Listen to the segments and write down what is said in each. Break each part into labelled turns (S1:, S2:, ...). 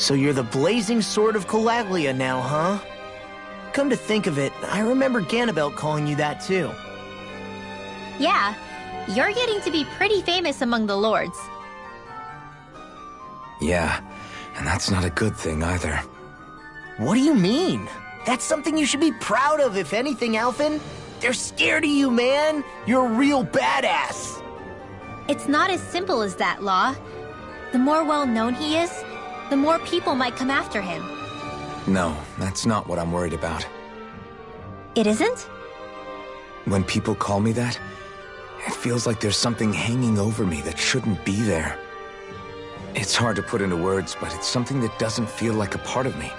S1: So you're the Blazing Sword of Calaglia now, huh? Come to think of it, I remember Ganabelt calling you that too.
S2: Yeah, you're getting to be pretty famous among the lords.
S3: Yeah, and that's not a good thing either.
S1: What do you mean? That's something you should be proud of, if anything, Alphen. They're scared of you, man. You're a real badass.
S2: It's not as simple as that, Law. The more well-known he is, the more people might come after him.
S3: No, that's not what I'm worried about.
S2: It isn't?
S3: When people call me that, it feels like there's something hanging over me that shouldn't be there. It's hard to put into words, but it's something that doesn't feel like a part of me.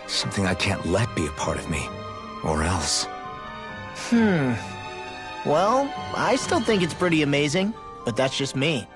S3: Something I can't let be a part of me. Or else.
S1: Well, I still think it's pretty amazing, but that's just me.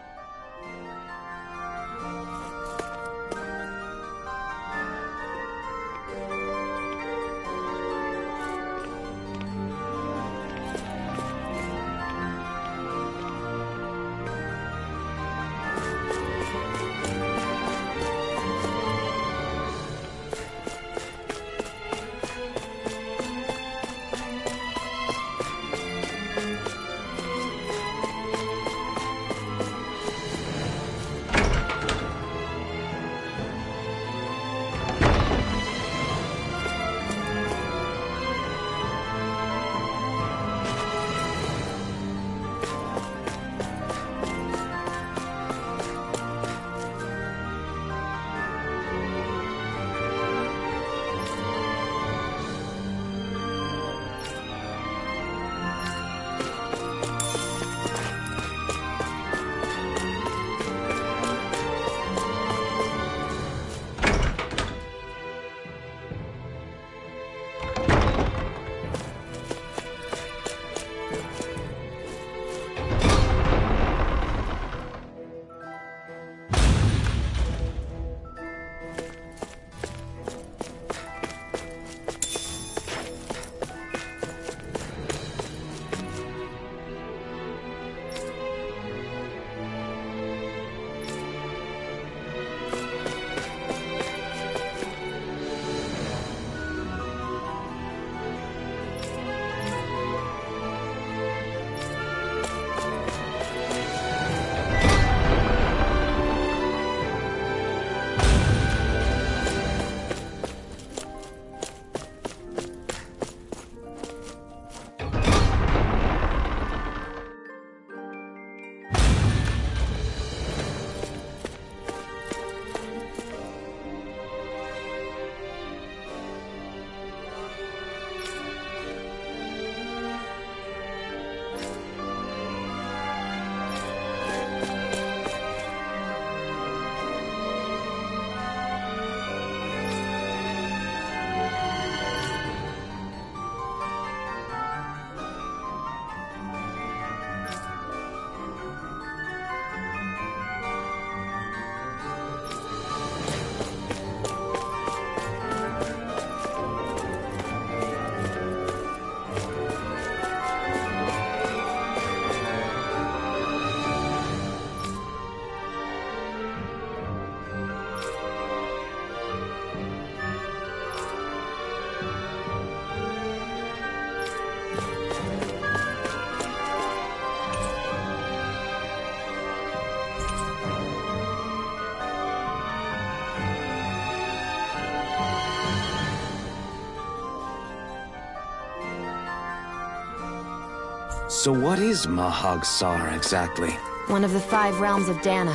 S3: So what is Mahag Saar exactly?
S4: One of the 5 realms of Dana.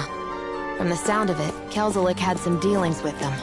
S4: From the sound of it, Kelzelik had some dealings with them.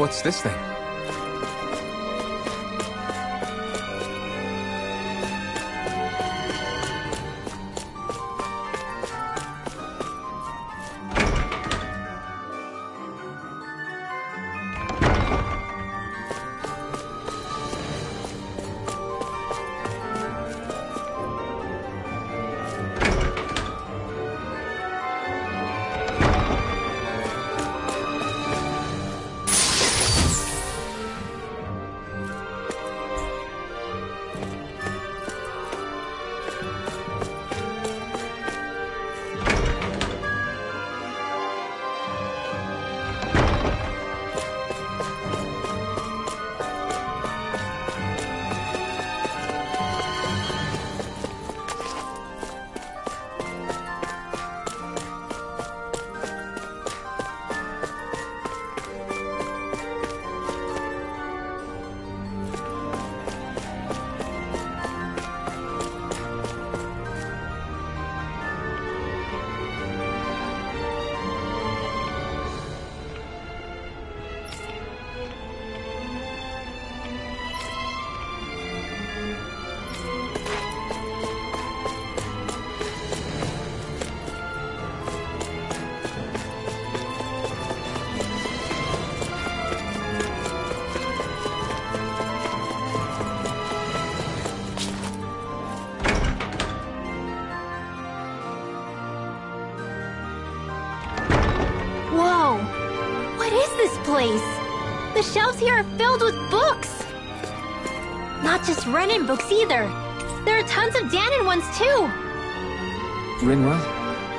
S3: What's this thing?
S2: Whoa! What is this place? The shelves here are filled with books! Not just Renan books either. There are tons of Danon ones too!
S3: Rinra,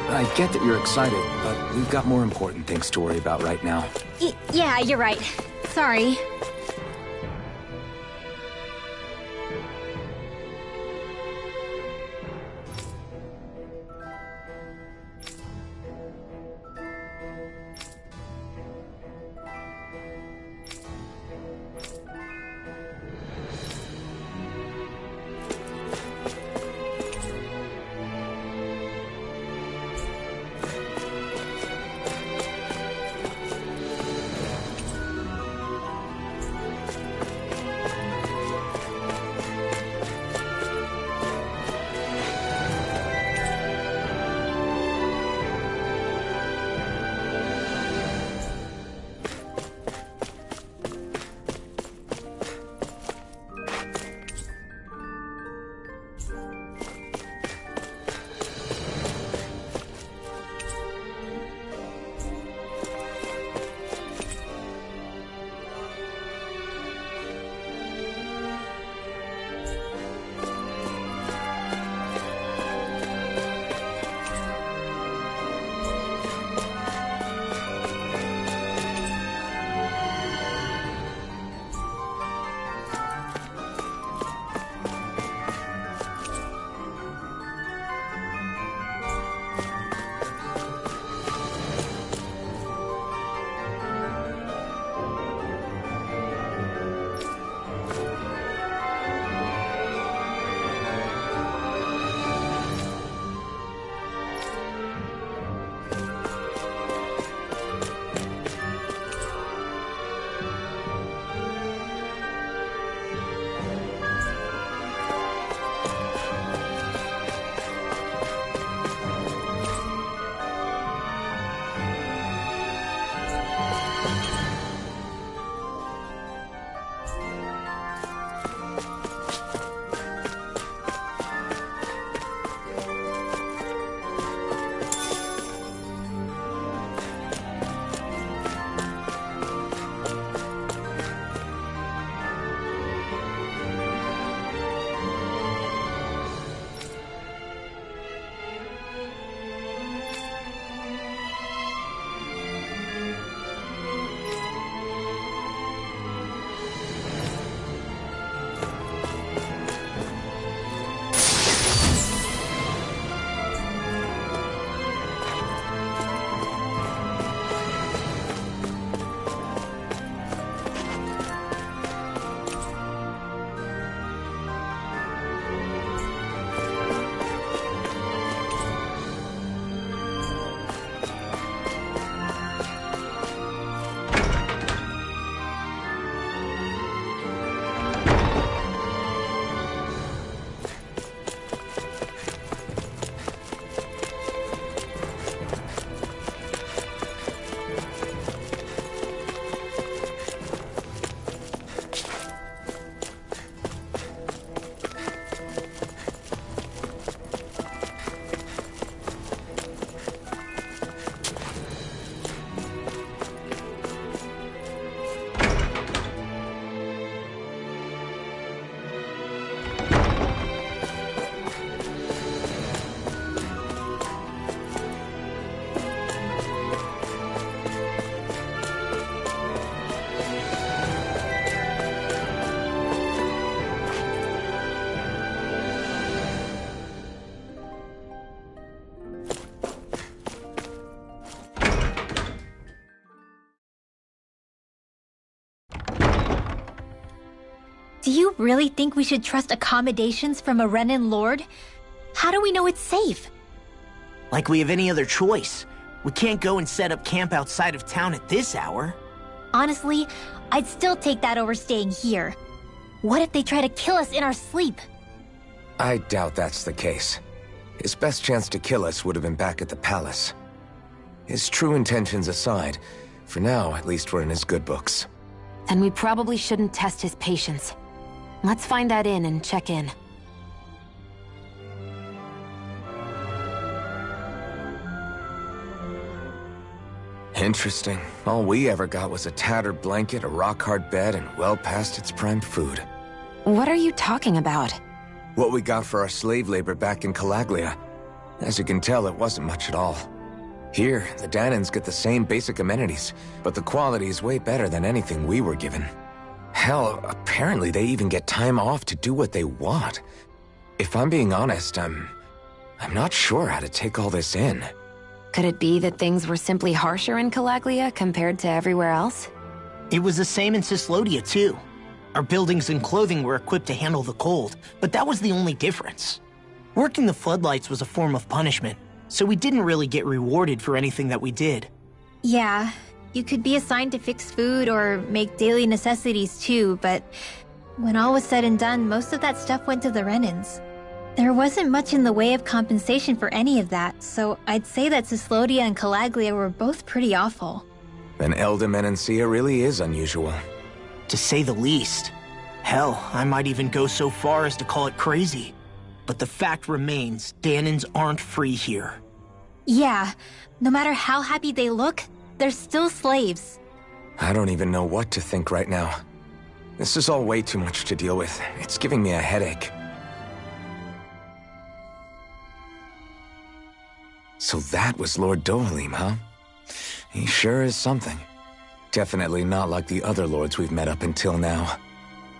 S3: I get that you're excited, but we've got more important things to worry about right now.
S2: Yeah, you're right. Sorry. you really think we should trust accommodations from a Renan Lord? How do we know it's safe?
S1: Like we have any other choice. We can't go and set up camp outside of town at this hour.
S2: Honestly, I'd still take that over staying here. What if they try to kill us in our sleep?
S3: I doubt that's the case. His best chance to kill us would have been back at the palace. His true intentions aside, for now, at least we're in his good books.
S4: Then we probably shouldn't test his patience. Let's find that inn and check in.
S3: Interesting. All we ever got was a tattered blanket, a rock-hard bed, and well past its prime food.
S4: What are you talking about?
S3: What we got for our slave labor back in Calaglia. As you can tell, it wasn't much at all. Here, the Danans get the same basic amenities, but the quality is way better than anything we were given. Hell, apparently they even get time off to do what they want. If I'm being honest, I'm not sure how to take all this in.
S4: Could it be that things were simply harsher in Calaglia compared to everywhere else?
S1: It was the same in Cyslodia, too. Our buildings and clothing were equipped to handle the cold, but that was the only difference. Working the floodlights was a form of punishment, so we didn't really get rewarded for anything that we did.
S2: Yeah, you could be assigned to fix food or make daily necessities too, but when all was said and done, most of that stuff went to the Renans. There wasn't much in the way of compensation for any of that, so I'd say that Cyslodia and Calaglia were both pretty awful.
S3: Then Elda Menancia really is unusual.
S1: To say the least. Hell, I might even go so far as to call it crazy. But the fact remains, Danans aren't free here.
S2: Yeah, no matter how happy they look, they're still slaves.
S3: I don't even know what to think right now. This is all way too much to deal with. It's giving me a headache. So that was Lord Dohalim, huh? He sure is something. Definitely not like the other lords we've met up until now.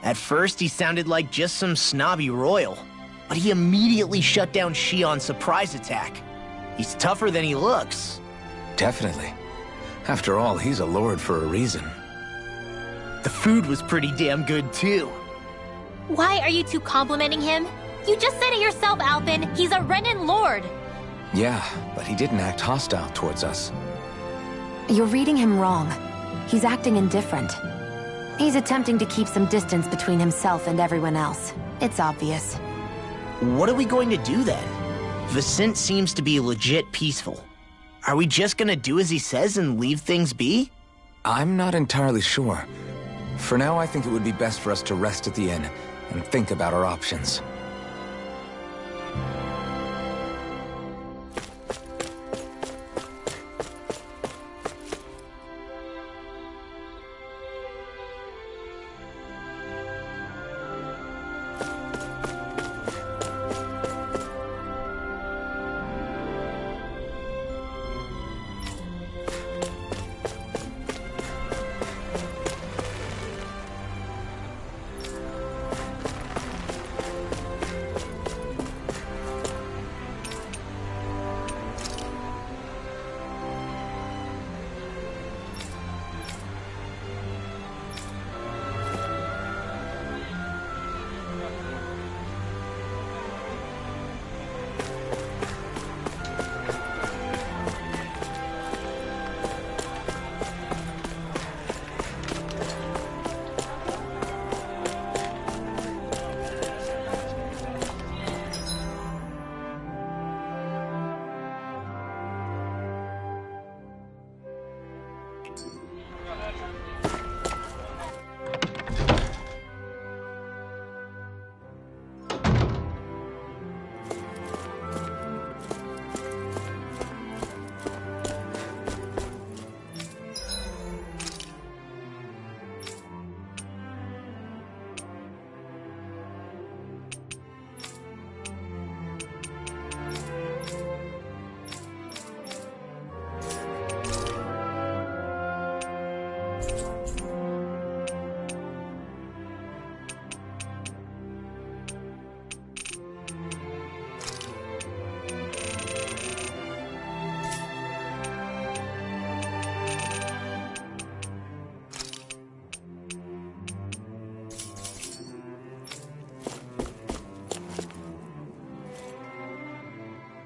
S1: At first, he sounded like just some snobby royal, but he immediately shut down Shion's surprise attack. He's tougher than he looks.
S3: Definitely. After all, he's a lord for a reason.
S1: The food was pretty damn good, too.
S2: Why are you two complimenting him? You just said it yourself, Alphen. He's a Renan Lord.
S3: Yeah, but he didn't act hostile towards us.
S4: You're reading him wrong. He's acting indifferent. He's attempting to keep some distance between himself and everyone else. It's obvious.
S1: What are we going to do then? Vicente seems to be legit peaceful. Are we just gonna do as he says and leave things be?
S3: I'm not entirely sure. For now, I think it would be best for us to rest at the inn and think about our options.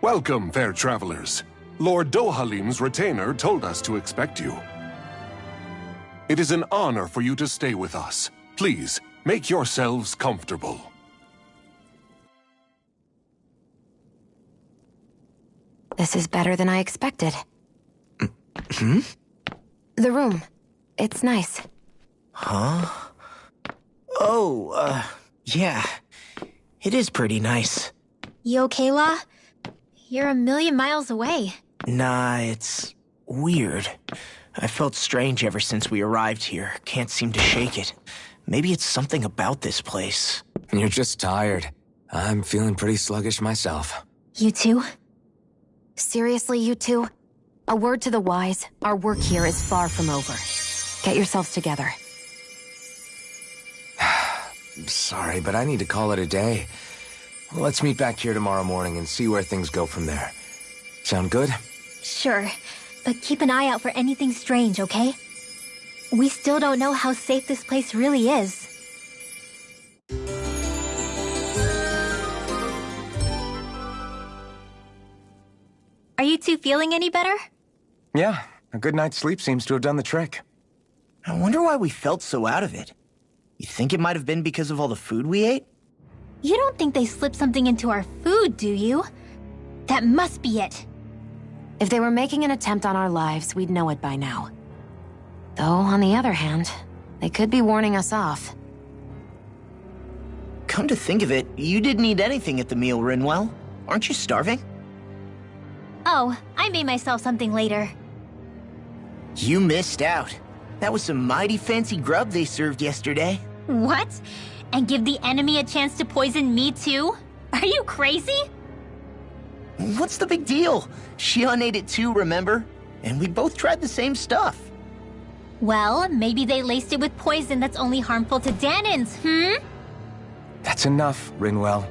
S5: Welcome, fair travelers. Lord Dohalim's retainer told us to expect you. It is an honor for you to stay with us. Please, make yourselves comfortable.
S4: This is better than I expected.
S1: Hmm?
S4: The room. It's nice.
S1: Huh? Oh, yeah. It is pretty nice.
S2: You okay, La? You're a million miles away.
S1: Nah, it's weird. I felt strange ever since we arrived here. Can't seem to shake it. Maybe it's something about this place.
S3: You're just tired. I'm feeling pretty sluggish myself.
S2: You too?
S4: Seriously, you two? A word to the wise, our work here is far from over. Get yourselves together.
S3: Sorry, but I need to call it a day. Let's meet back here tomorrow morning and see where things go from there. Sound good?
S2: Sure, but keep an eye out for anything strange, okay? We still don't know how safe this place really is. Are you two feeling any better?
S3: Yeah, a good night's sleep seems to have done the trick.
S1: I wonder why we felt so out of it. You think it might have been because of all the food we ate?
S2: You don't think they slipped something into our food, do you? That must be it.
S4: If they were making an attempt on our lives, we'd know it by now. Though, on the other hand, they could be warning us off.
S1: Come to think of it, you didn't eat anything at the meal, Rinwell. Aren't you starving?
S2: Oh, I made myself something later.
S1: You missed out. That was some mighty fancy grub they served yesterday.
S2: What? And give the enemy a chance to poison me too? Are you crazy?
S1: What's the big deal? Shion ate it too, remember? And we both tried the same stuff.
S2: Well, maybe they laced it with poison that's only harmful to Danins,
S3: That's enough, Rinwell.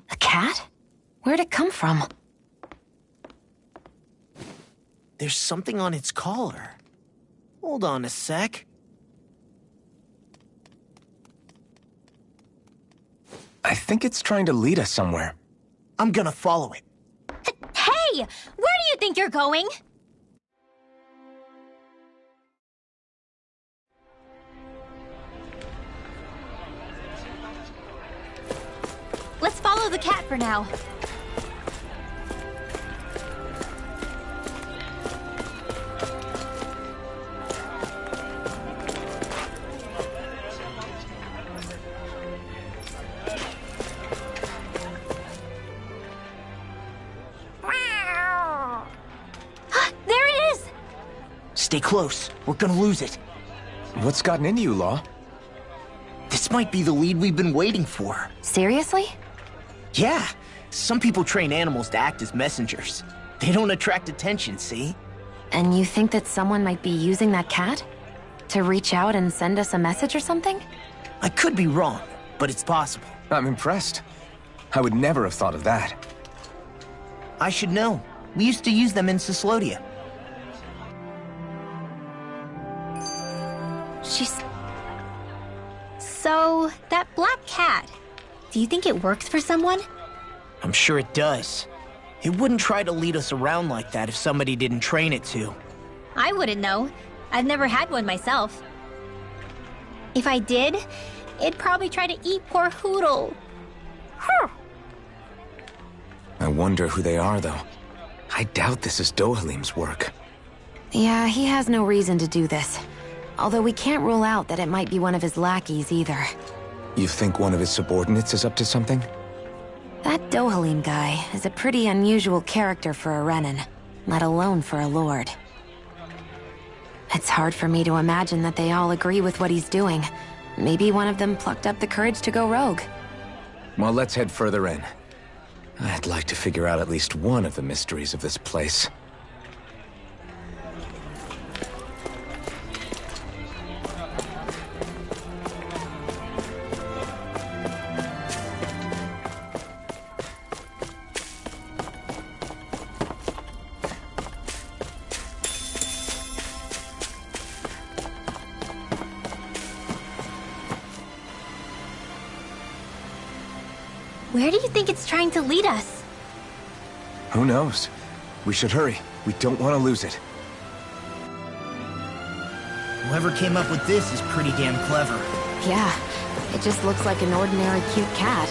S4: A cat? Where'd it come from?
S1: There's something on its collar. Hold on a sec.
S3: I think it's trying to lead us somewhere.
S1: I'm gonna follow it.
S2: Hey! Where do you think you're going? Let's follow the cat for now. There it is!
S1: Stay close. We're gonna lose it.
S3: What's gotten into you, Law?
S1: This might be the lead we've been waiting for.
S4: Seriously?
S1: Yeah, some people train animals to act as messengers. They don't attract attention, see?
S4: And you think that someone might be using that cat? To reach out and send us a message or something?
S1: I could be wrong, but it's possible.
S3: I'm impressed. I would never have thought of that.
S1: I should know. We used to use them in Cyslodia.
S2: She's... So, that black cat, do you think it works for someone?
S1: I'm sure it does. It wouldn't try to lead us around like that if somebody didn't train it to.
S2: I wouldn't know. I've never had one myself. If I did, it'd probably try to eat poor Hootle.
S3: I wonder who they are, though. I doubt this is Dohalim's work.
S4: Yeah, he has no reason to do this. Although we can't rule out that it might be one of his lackeys either.
S3: You think one of his subordinates is up to something?
S4: That Dohalim guy is a pretty unusual character for a Renan, let alone for a lord. It's hard for me to imagine that they all agree with what he's doing. Maybe one of them plucked up the courage to go rogue.
S3: Well, let's head further in. I'd like to figure out at least one of the mysteries of this place.
S2: Where do you think it's trying to lead us?
S3: Who knows? We should hurry. We don't want to lose it.
S1: Whoever came up with this is pretty damn clever.
S4: Yeah, it just looks like an ordinary cute cat.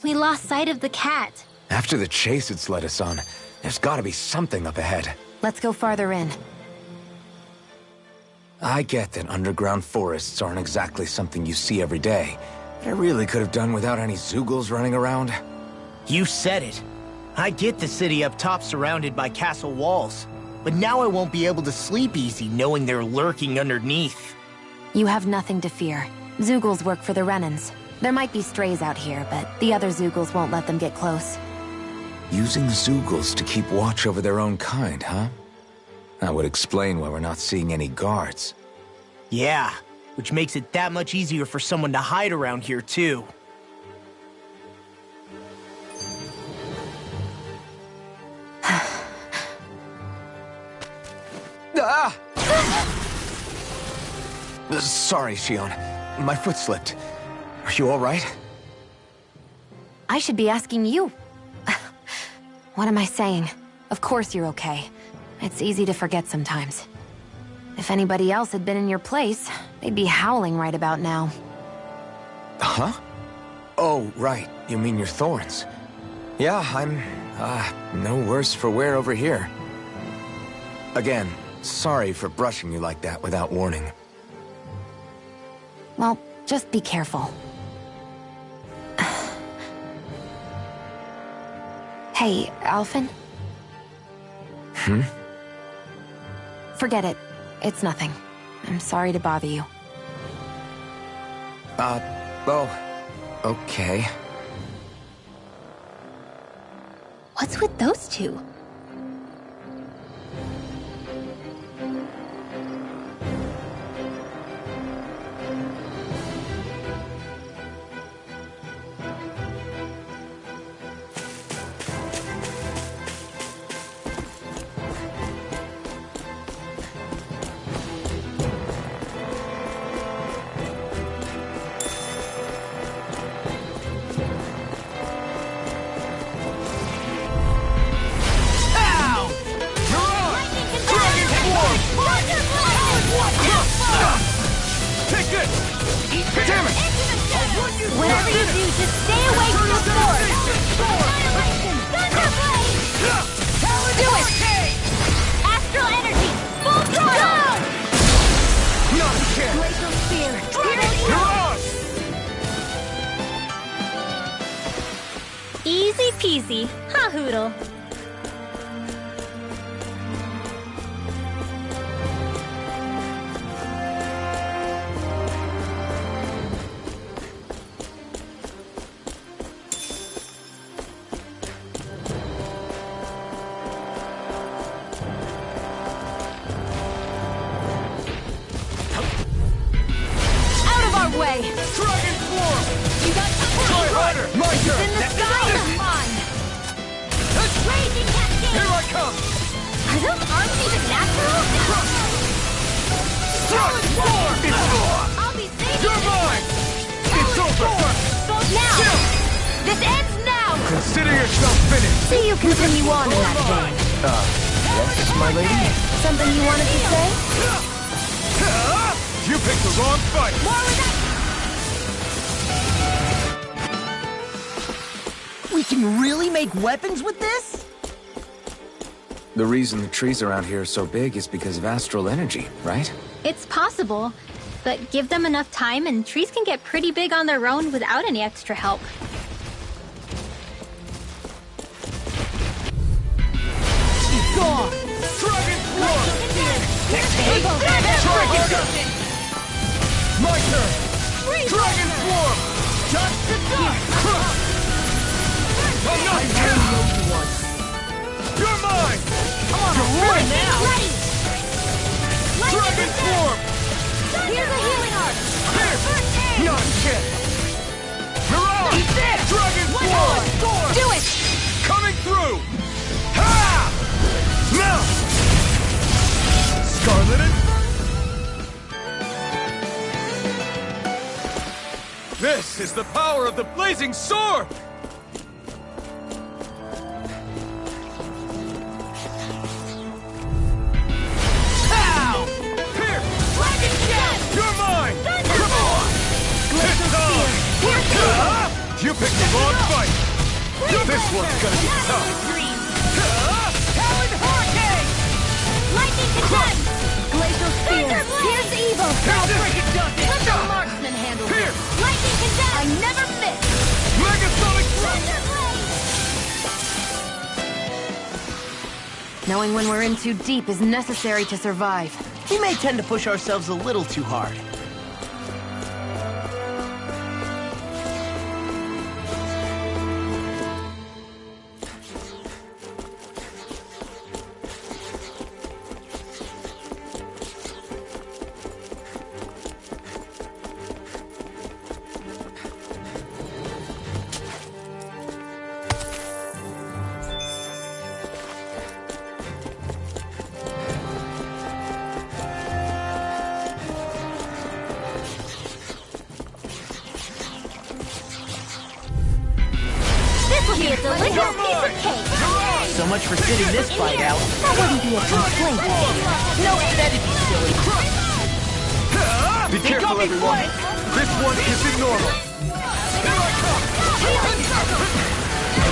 S2: We lost sight of the cat.
S3: After the chase it's led us on, there's gotta be something up ahead.
S4: Let's go farther in.
S3: I get that underground forests aren't exactly something you see every day, but I really could have done without any Zeugles running around.
S1: You said it. I get the city up top surrounded by castle walls, but now I won't be able to sleep easy knowing they're lurking underneath.
S4: You have nothing to fear. Zeugles work for the Renans. There might be strays out here, but the other Zeugles won't let them get close.
S3: Using Zeugles to keep watch over their own kind, huh? That would explain why we're not seeing any guards.
S1: Yeah, which makes it that much easier for someone to hide around here, too.
S3: Ah! Sorry, Shion. My foot slipped. Are you all right?
S4: I should be asking you. What am I saying? Of course you're okay. It's easy to forget sometimes. If anybody else had been in your place, they'd be howling right about now.
S3: Huh? Oh, right. You mean your thorns. Yeah, I'm, no worse for wear over here. Again, sorry for brushing you like that without warning.
S4: Well, just be careful. Hey, Alphen? Forget it. It's nothing. I'm sorry to bother you.
S3: Oh, okay.
S2: What's with those two? Whatever you do, just stay away from the sword! Thunderblade! Do it! Astral energy! Full throttle!
S3: Not a chance!
S2: Glacial spear! Easy peasy, ha hoodle.
S4: Way.
S3: Dragon form!
S2: You got
S3: Try harder! My turn!
S2: in the sky is mine! Raging cascade!
S3: Here I come!
S2: Are those arms even natural?
S3: Thrust form! It's over!
S2: I'll be safe!
S3: You're mine! It's over!
S2: Now! This ends now!
S3: Consider yourself finished!
S4: See you continue on in that vein.
S3: Yes, my lady?
S4: Something you wanted to say?
S3: You picked the wrong fight!
S2: More with that!
S1: We can really make weapons with this?
S3: The reason the trees around here are so big is because of astral energy, right?
S2: It's possible, but give them enough time and trees can get pretty big on their own without any extra help.
S1: Gone!
S3: Dragon form! My turn! Dragon form! Just the I'm not You're mine!
S1: Come on, you're right now!
S2: Ready!
S3: Dragon form!
S2: Here's a healing art!
S3: Not a chance! Mirage! Dragon form!
S2: Do it!
S3: Coming through! Ha! Now! Scarlet and...
S6: is the power of the blazing sword! Pow! Here!
S2: Lightning Gem!
S6: You're mine!
S2: Thunder!
S6: Come on!
S2: Glacial Spear! Pierce Evil!
S6: You picked the wrong fight! This one's gonna be tough!
S2: Talon Hurricane! Lightning Condemn! Glacial Spear! Pierce Evil!
S6: I'll break it down!
S2: Let the marksman handle
S6: Here!
S2: it! Lightning Condemn! I never miss!
S6: Megasonic Thrust!
S2: Thunder Blade!
S4: Knowing when we're in too deep is necessary to survive.
S1: We may tend to push ourselves a little too hard.
S2: This will be a delicious piece of cake!
S1: So much for sitting this fight out.
S2: That wouldn't be a complaint.
S1: No, that'd be silly.
S6: Be careful, everyone! This one isn't normal!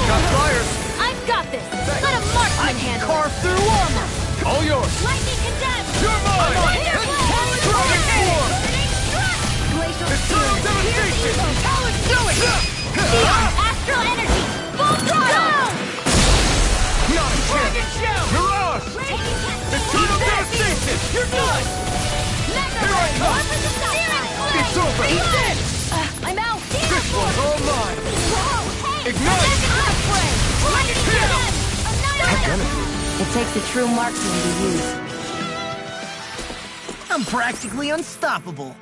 S6: Got fires!
S2: I've got this! Let a marksman handle it!
S1: Carve through armor.
S6: All yours!
S2: Lightning Condemn!
S6: You're mine! Dragon Form!
S2: Glacial
S6: Eternal Devastation!
S2: Do it! Theon, Astral Energy! Full throttle!
S6: Not a chance! Mirage! Eternal Devastation! You're done! Here I come! It's over!
S2: I'm out!
S6: This one's all mine! Ignite!
S4: It takes a true marksman to use.
S1: I'm practically unstoppable.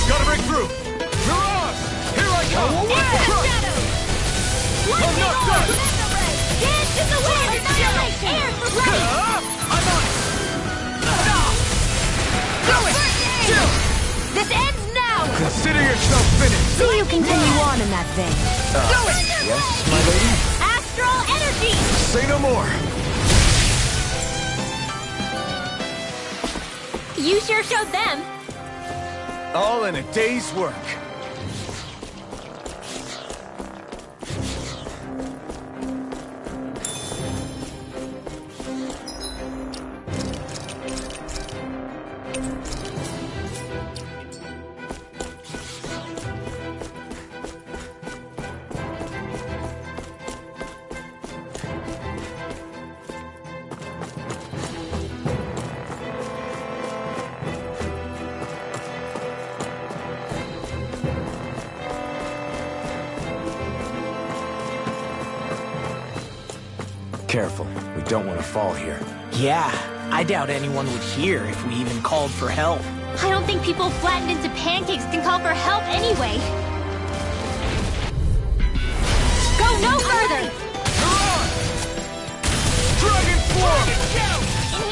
S6: Gotta break through! Mirage! Here I come! I'm not done!
S2: Dance in the wind! Annihilation! Air for ready!
S6: I'm on it!
S2: Do it! This ends now!
S6: Consider yourself finished!
S4: See you continue on in that vein.
S6: Do it! Yes, my lady?
S2: Astral Energy!
S6: Say no more!
S2: You sure showed them!
S6: All in a day's work.
S3: Careful, we don't want to fall here.
S1: Yeah, I doubt anyone would hear if we even called for help.
S2: I don't think people flattened into pancakes can call for help anyway. Go no further!
S6: Dragon Form!
S2: In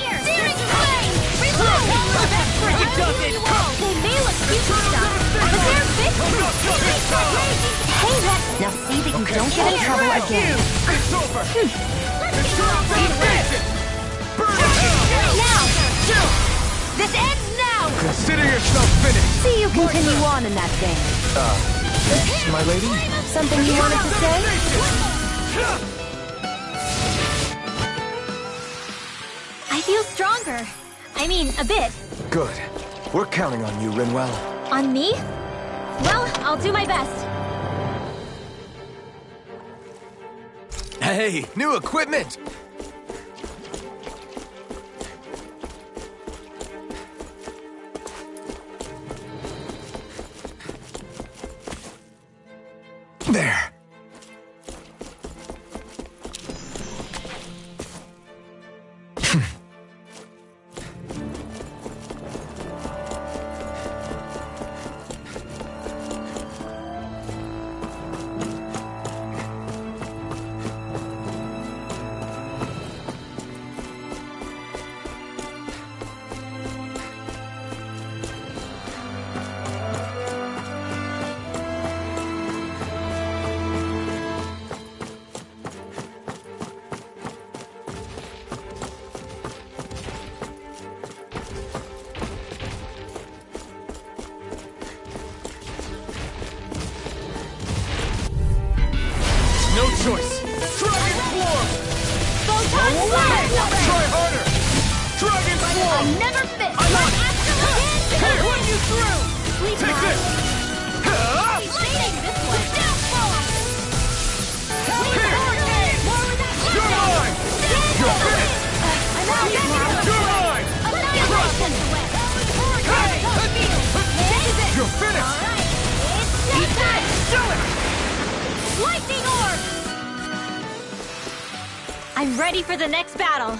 S2: here! Searing Flame! Reload! That's pretty good! They may look cute and stuff, but they're victory! Hey, that...
S4: Now see that you don't get in trouble again.
S6: It's over!
S2: Let's get
S6: Evasion! Burn it down!
S2: now! This ends now!
S6: Consider yourself finished!
S4: See you continue on in that vein.
S3: Yes, my lady?
S4: Something you wanted to say?
S2: I feel stronger. I mean, a bit.
S3: Good. We're counting on you, Rinwell.
S2: On me? Well, I'll do my best.
S3: Hey, new equipment!
S6: No choice! Dragon Swarm!
S2: Photon Blast!
S6: Try harder! Dragon
S2: I
S6: Swarm!
S2: never miss!
S6: I like it.
S2: Absolute
S6: Here, run you through!
S2: Sleep
S6: Take
S2: now.
S6: this! Huh?
S2: Lightning this one! Downfall!
S6: Here!
S2: More with that
S6: You're mine! You're finished!
S2: I'm out now!
S6: You're mine!
S2: Annihilation!
S6: Hey!
S2: This is it!
S6: You're finished!
S2: Alright, it's showtime!
S6: Do it!
S2: Lightning Orb! I'm ready for the next battle.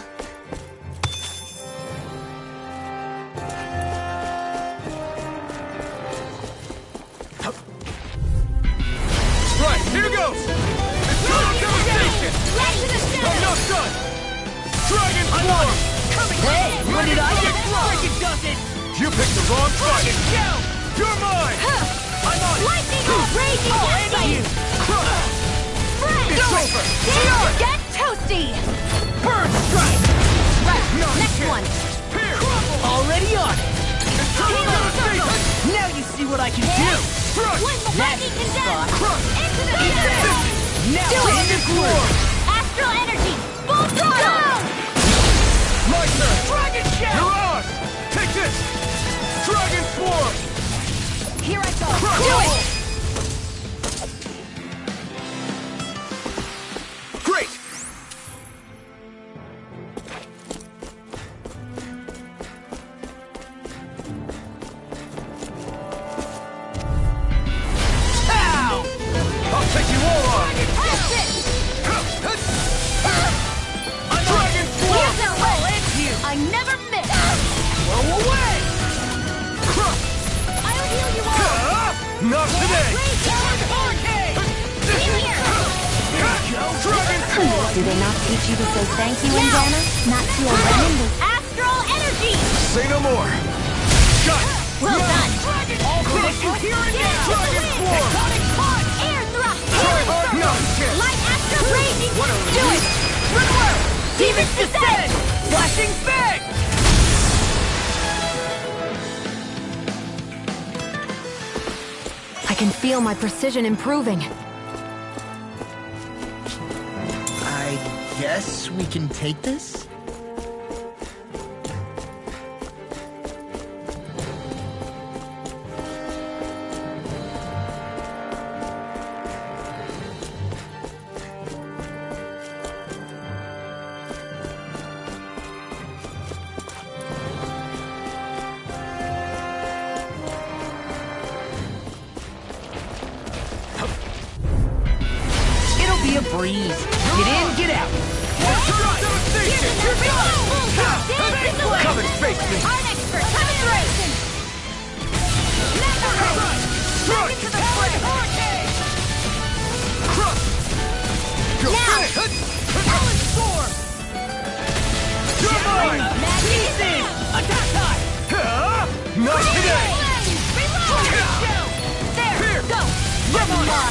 S6: Right, here goes! It's time devastation!
S2: Ready to the
S6: I'm not done! Dragon Swarm!
S1: Hey, when did I get
S6: Freaking does it! You picked the wrong fight! You're mine! I'm on it!
S2: Lightning Orb! Raging Insight! Friend!
S6: It's over!
S2: Get toasty!
S6: Burn strike!
S2: Right,
S6: No, you
S2: next
S6: can't.
S2: one!
S6: Here!
S1: Already on it.
S6: It's time devastation!
S1: Now you see what I can do.
S6: Crush!
S2: When the lightning condemns!
S6: Crush!
S2: Into the shadows!
S1: Now
S2: Do it!
S1: Dragon Swarm.
S2: Astral Energy! Full throttle!
S6: My turn! Dragon Shell! You're ours! Take this! Dragon Swarm!
S2: Here I go!
S6: Crush!
S2: Do it!
S6: Great! Ow! I'll take you all on!
S2: That's it!
S6: Dragon Swarm!
S2: Here's our way! I never miss!
S6: Blow away!
S2: I'll heal you all!
S6: Not today!
S2: In here!
S6: Dragon Swarm!
S4: Do they not teach you to say thank you, Indiana? Not to a Renan with
S2: Astral Energy!
S6: Say no more! Got it!
S2: Well done!
S6: All finish you here and now! Dragon Swarm!
S2: Air thrust!
S6: Try hard! No chance!
S2: Light Astral Raging!
S6: What a
S2: Do it!
S6: Renwell!
S2: Demon's Descent!
S6: Flashing Fang!
S4: I can feel my precision improving.
S1: I guess we can take this? It'll be a breeze. Get in, get out.
S6: Come and face me!
S2: Art expert coming through! Step into the flame!
S6: You're
S2: Now.
S6: finished! Talon Storm! You're mine!
S2: Magnesis!
S1: Attack time!
S6: Not today!
S2: There!
S6: Here.
S2: Go!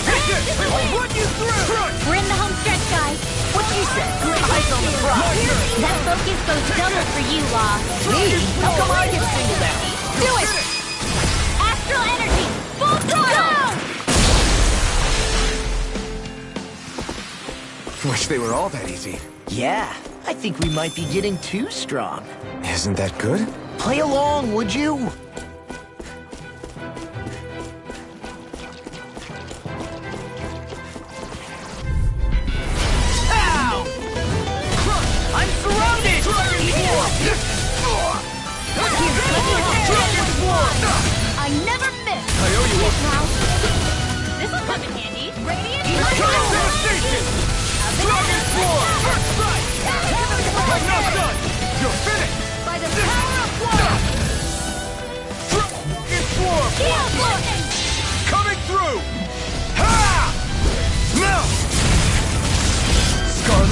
S6: Take this! I'll run you through! Crush!
S2: We're in the home stretch, guys.
S1: What you say? Eyes on the prize.
S2: That focus goes double for you, Law.
S1: Me? How come I get singled out?
S2: Do it! Astral Energy! Full throttle!
S3: Wish they were all that easy.
S1: Yeah, I think we might be getting too strong.
S3: Isn't that good?
S1: Play along, would you? Ow! I'm surrounded!
S2: I never miss!
S6: I owe you one.
S2: Now, this'll come in handy. Radiant
S6: Talon Devastation! Dragon Swarm! First strike! I'm not done!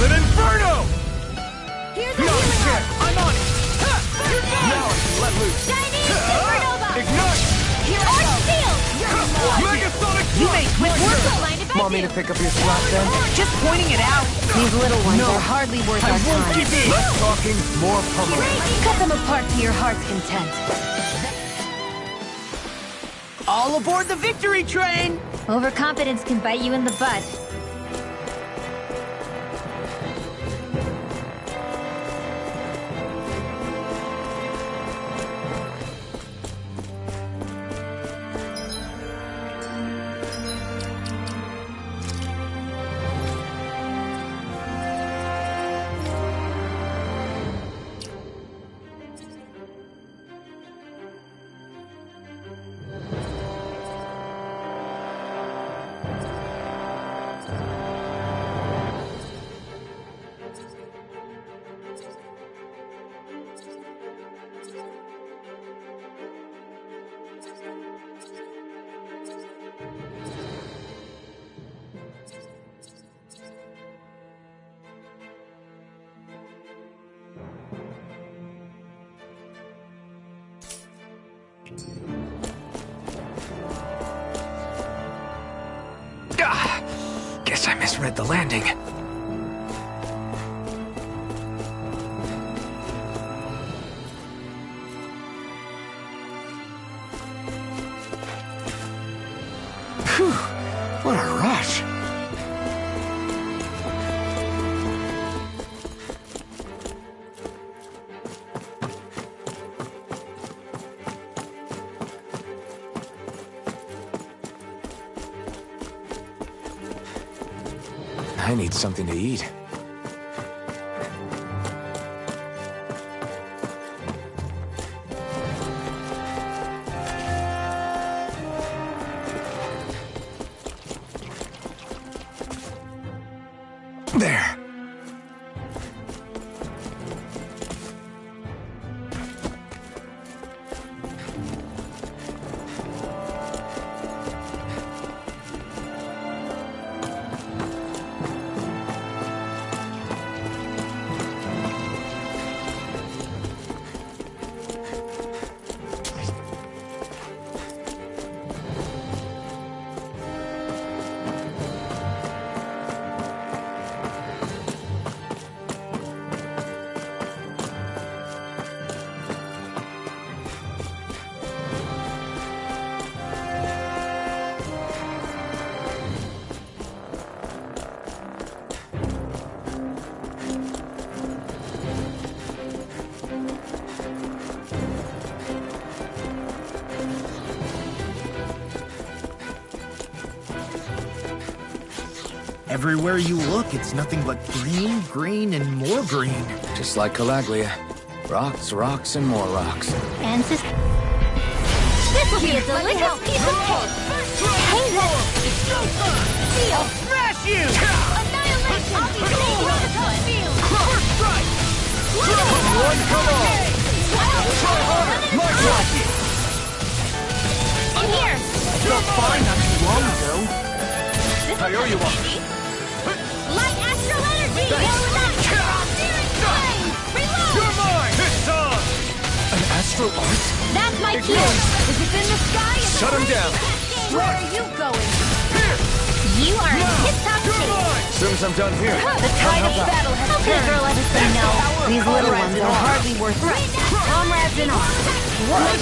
S6: Violet Inferno!
S2: Here's a
S6: No, you
S2: healing
S6: can't!
S2: arc.
S6: I'm on it! Ha! Now I can let loose!
S2: Chinese Supernova!
S6: Ignite!
S2: Here I go! Shield!
S6: Megasonic
S1: You made quick work.
S2: Mind if I
S3: Want me
S2: do?
S3: to pick up your slack then?
S1: Just pointing it out.
S4: These little ones are hardly worth
S1: I
S4: our
S1: won't
S4: time.
S1: give in.
S3: Less talking, more pummeling.
S4: Cut them apart to your heart's content.
S1: All aboard the victory train.
S2: Overconfidence can bite you in the butt.
S3: Guess I misread the landing. Phew, what a rush. I need something to eat. There.
S1: Everywhere you look, it's nothing but green, green, and more green.
S3: Just like Calaglia. Rocks, rocks, and more rocks.
S2: And this will be a delicious piece of cake. Hey,
S1: I'll smash you!
S2: annihilation! I'll be taking on the field.
S6: First strike! Come on, come on! Try harder! My watch!
S2: In here.
S1: Felt fine not too long ago.
S6: I owe you one.
S2: Light astral energy. Reload.
S6: You're mine! It's on!
S3: An astral art?
S2: That's my cue. Is it in the sky?
S3: Shut him down.
S2: Where are you going?
S6: Here!
S2: You are in tip-top
S6: You're
S2: shape.
S6: mine!
S3: Soon as I'm done here.
S2: The tide of battle has turned. Girl, let us know.
S4: These little ones are hardly worth
S2: Right.
S4: comrades in arms.
S2: What?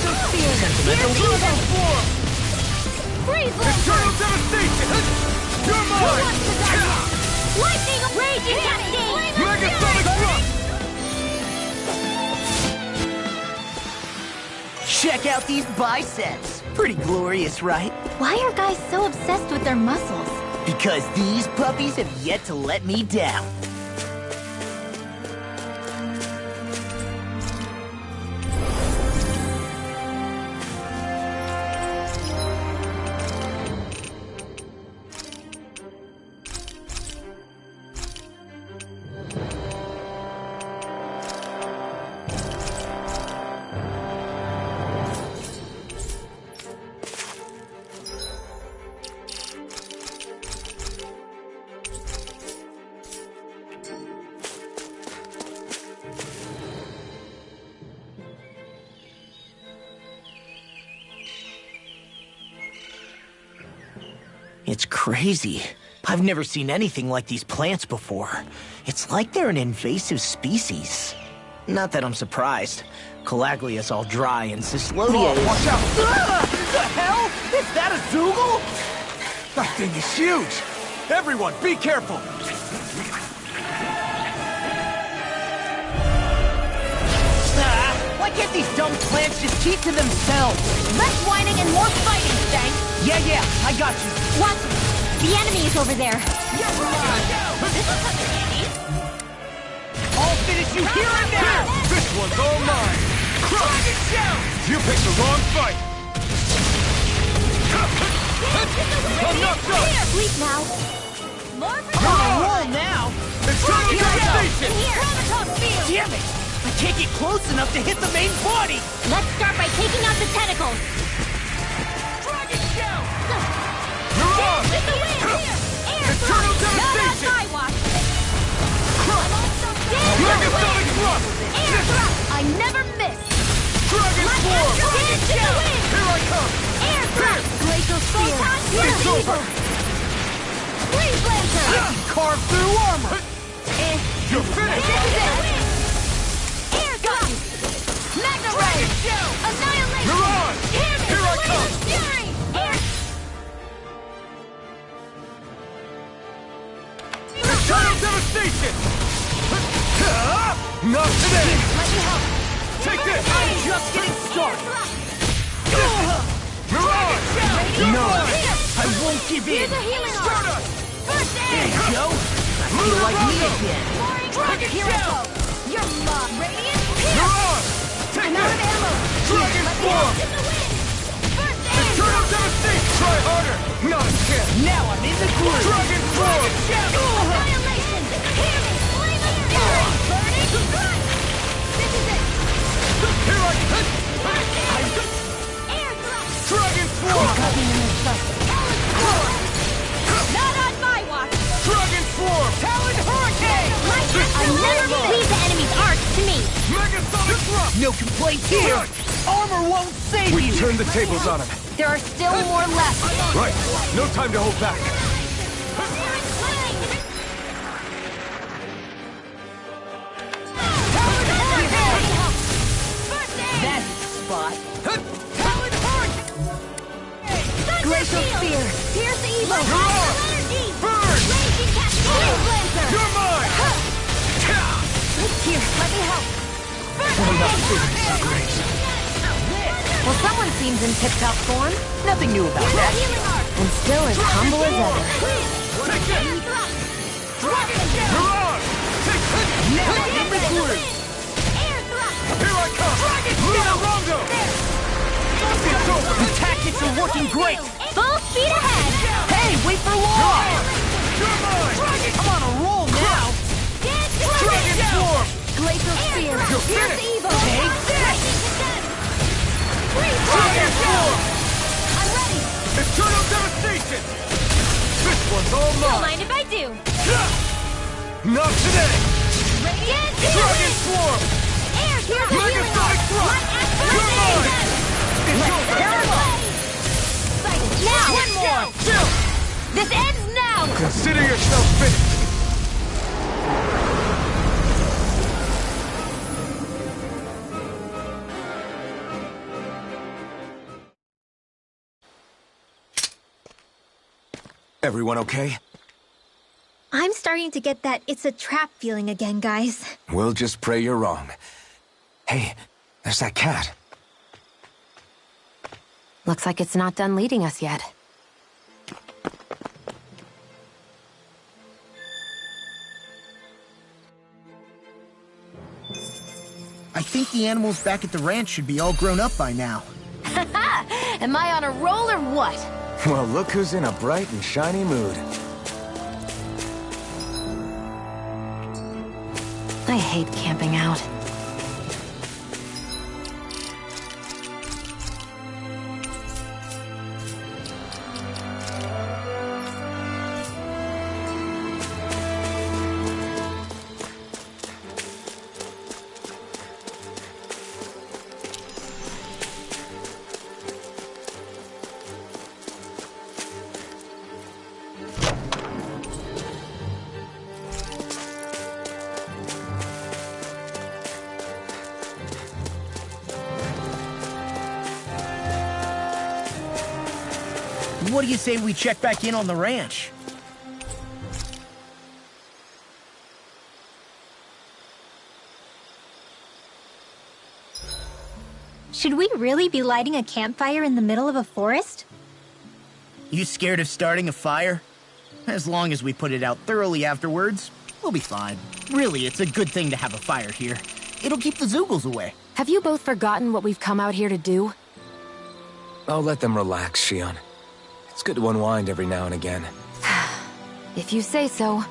S6: Turbo form!
S2: Freeze,
S6: Eternal devastation! You're mine!
S2: lightning, raging cascade.
S6: Megasonic thrust!
S1: Check out these biceps. Pretty glorious, right?
S2: Why are guys so obsessed with their muscles?
S1: Because these puppies have yet to let me down. It's crazy. I've never seen anything like these plants before. It's like they're an invasive species. Not that I'm surprised. Calaglia's all dry and Cyslodia is...
S6: Watch out!
S1: The hell? Is that a Zoogle?
S6: That thing is huge! Everyone, be careful!
S1: Why can't these dumb plants just keep to themselves?
S2: Less whining and more fighting, Stank!
S1: Yeah, I got you.
S2: Watch it! The enemy is over there!
S1: I'll finish you here and now!
S6: This one's all mine! Crush! You picked the wrong fight! I'm knocked up!
S2: Sleep now! More for
S1: On a roll now!
S6: Eternal devastation!
S1: Damn it! I can't get close enough to hit the main body!
S2: Let's start by taking out the tentacles!
S6: Dragon Shell! You're on! Eternal devastation!
S2: Not on my watch!
S6: Megasonic thrust!
S2: Air thrust! I never miss!
S6: Dragon Swarm!
S2: Dance to the wind!
S6: Here I come!
S2: Air thrust! Glacial spear!
S6: It's over!
S2: Freeze Lancer!
S1: Carve through armor!
S6: You're finished!
S2: Air gun! Magna Ray! Annihilation!
S6: You're on! Here I come!
S2: Fury! Air...
S6: Eternal devastation! Not today!
S2: Let me help!
S6: Take this!
S1: I'm just getting started!
S6: You're on!
S1: No! I won't give in!
S2: Here's a healing
S6: Start
S2: arm!
S6: us!
S2: First
S1: There
S2: aid!
S1: you go! I feel like me again!
S2: Dragon Shell! You're mine! Radiant
S6: You're on! Take
S2: I'm out of
S6: this!
S2: ammo!
S6: Dragon
S2: Let me
S6: Swarm!
S2: out in the wind! First aid!
S6: Eternal devastation! Try harder! Not a chance!
S1: Now I'm in the groove!
S6: Dragon Swarm!
S2: Annihilation! Hear me! Flame of fury! Burning strike! This is it!
S6: Here I come!
S2: Air thrust!
S6: Dragon Swarm!
S2: Talon Swarm! Not on my watch!
S6: Dragon Swarm!
S1: Talon Hurricane!
S2: I never leave the enemy's arc to me!
S6: Megasonic thrust!
S1: No complaints here! Armor won't save
S3: We
S1: you!
S3: turned the tables on him.
S2: There are still more left!
S3: Right. No time to hold back.
S1: That's the spot!
S2: Glacial Spear! Pierce evil!
S6: You're on! Burn!
S2: Raging Cascade! Lancer!
S6: You're mine!
S2: Here, let me help!
S4: Well, someone seems in tip-top form.
S1: Nothing new about that.
S2: Healing arc!
S4: And still as humble as ever.
S6: Take this!
S2: Dragon Shell!
S6: You're on! Take this!
S1: Now I'm in the groove!
S2: Air thrust!
S6: Here I come! Lunarongo! It's over!
S1: The tactics are working great!
S2: Full speed ahead!
S1: Hey, wait for long!
S6: You're mine!
S1: I'm on a roll now!
S2: Dance to the
S6: Dragon
S2: wind!
S6: Swarm!
S2: Glacial Spear!
S6: You're
S2: Pierce
S6: finished!
S2: evil!
S1: Take this!
S2: Freeze
S6: Dragon
S2: Lancer!
S6: Swarm!
S2: I'm ready!
S6: Eternal devastation! This one's all
S2: Don't
S6: mine!
S2: mind if I do!
S6: Not today!
S2: Radiant
S6: Dragon Swarm!
S2: Air here's a healing
S6: Megasonic
S2: arc!
S6: thrust!
S2: Light
S6: You're mine! It's over!
S2: Now!
S6: One more! Chill!
S2: This ends now!
S6: Consider yourself finished!
S3: Everyone okay?
S2: I'm starting to get that it's a trap feeling again, guys.
S3: We'll just pray you're wrong. Hey, there's that cat.
S4: Looks like it's not done leading us yet.
S1: I think the animals back at the ranch should be all grown up by now.
S2: Am I on a roll or what?
S3: Well, look who's in a bright and shiny mood.
S4: I hate camping out.
S1: What do you say we check back in on the ranch?
S2: Should we really be lighting a campfire in the middle of a forest?
S1: You scared of starting a fire? As long as we put it out thoroughly afterwards, we'll be fine. Really, it's a good thing to have a fire here. It'll keep the Zoogles away.
S4: Have you both forgotten what we've come out here to do?
S3: I'll let them relax, Shion. It's good to unwind every now and again.
S4: If you say so.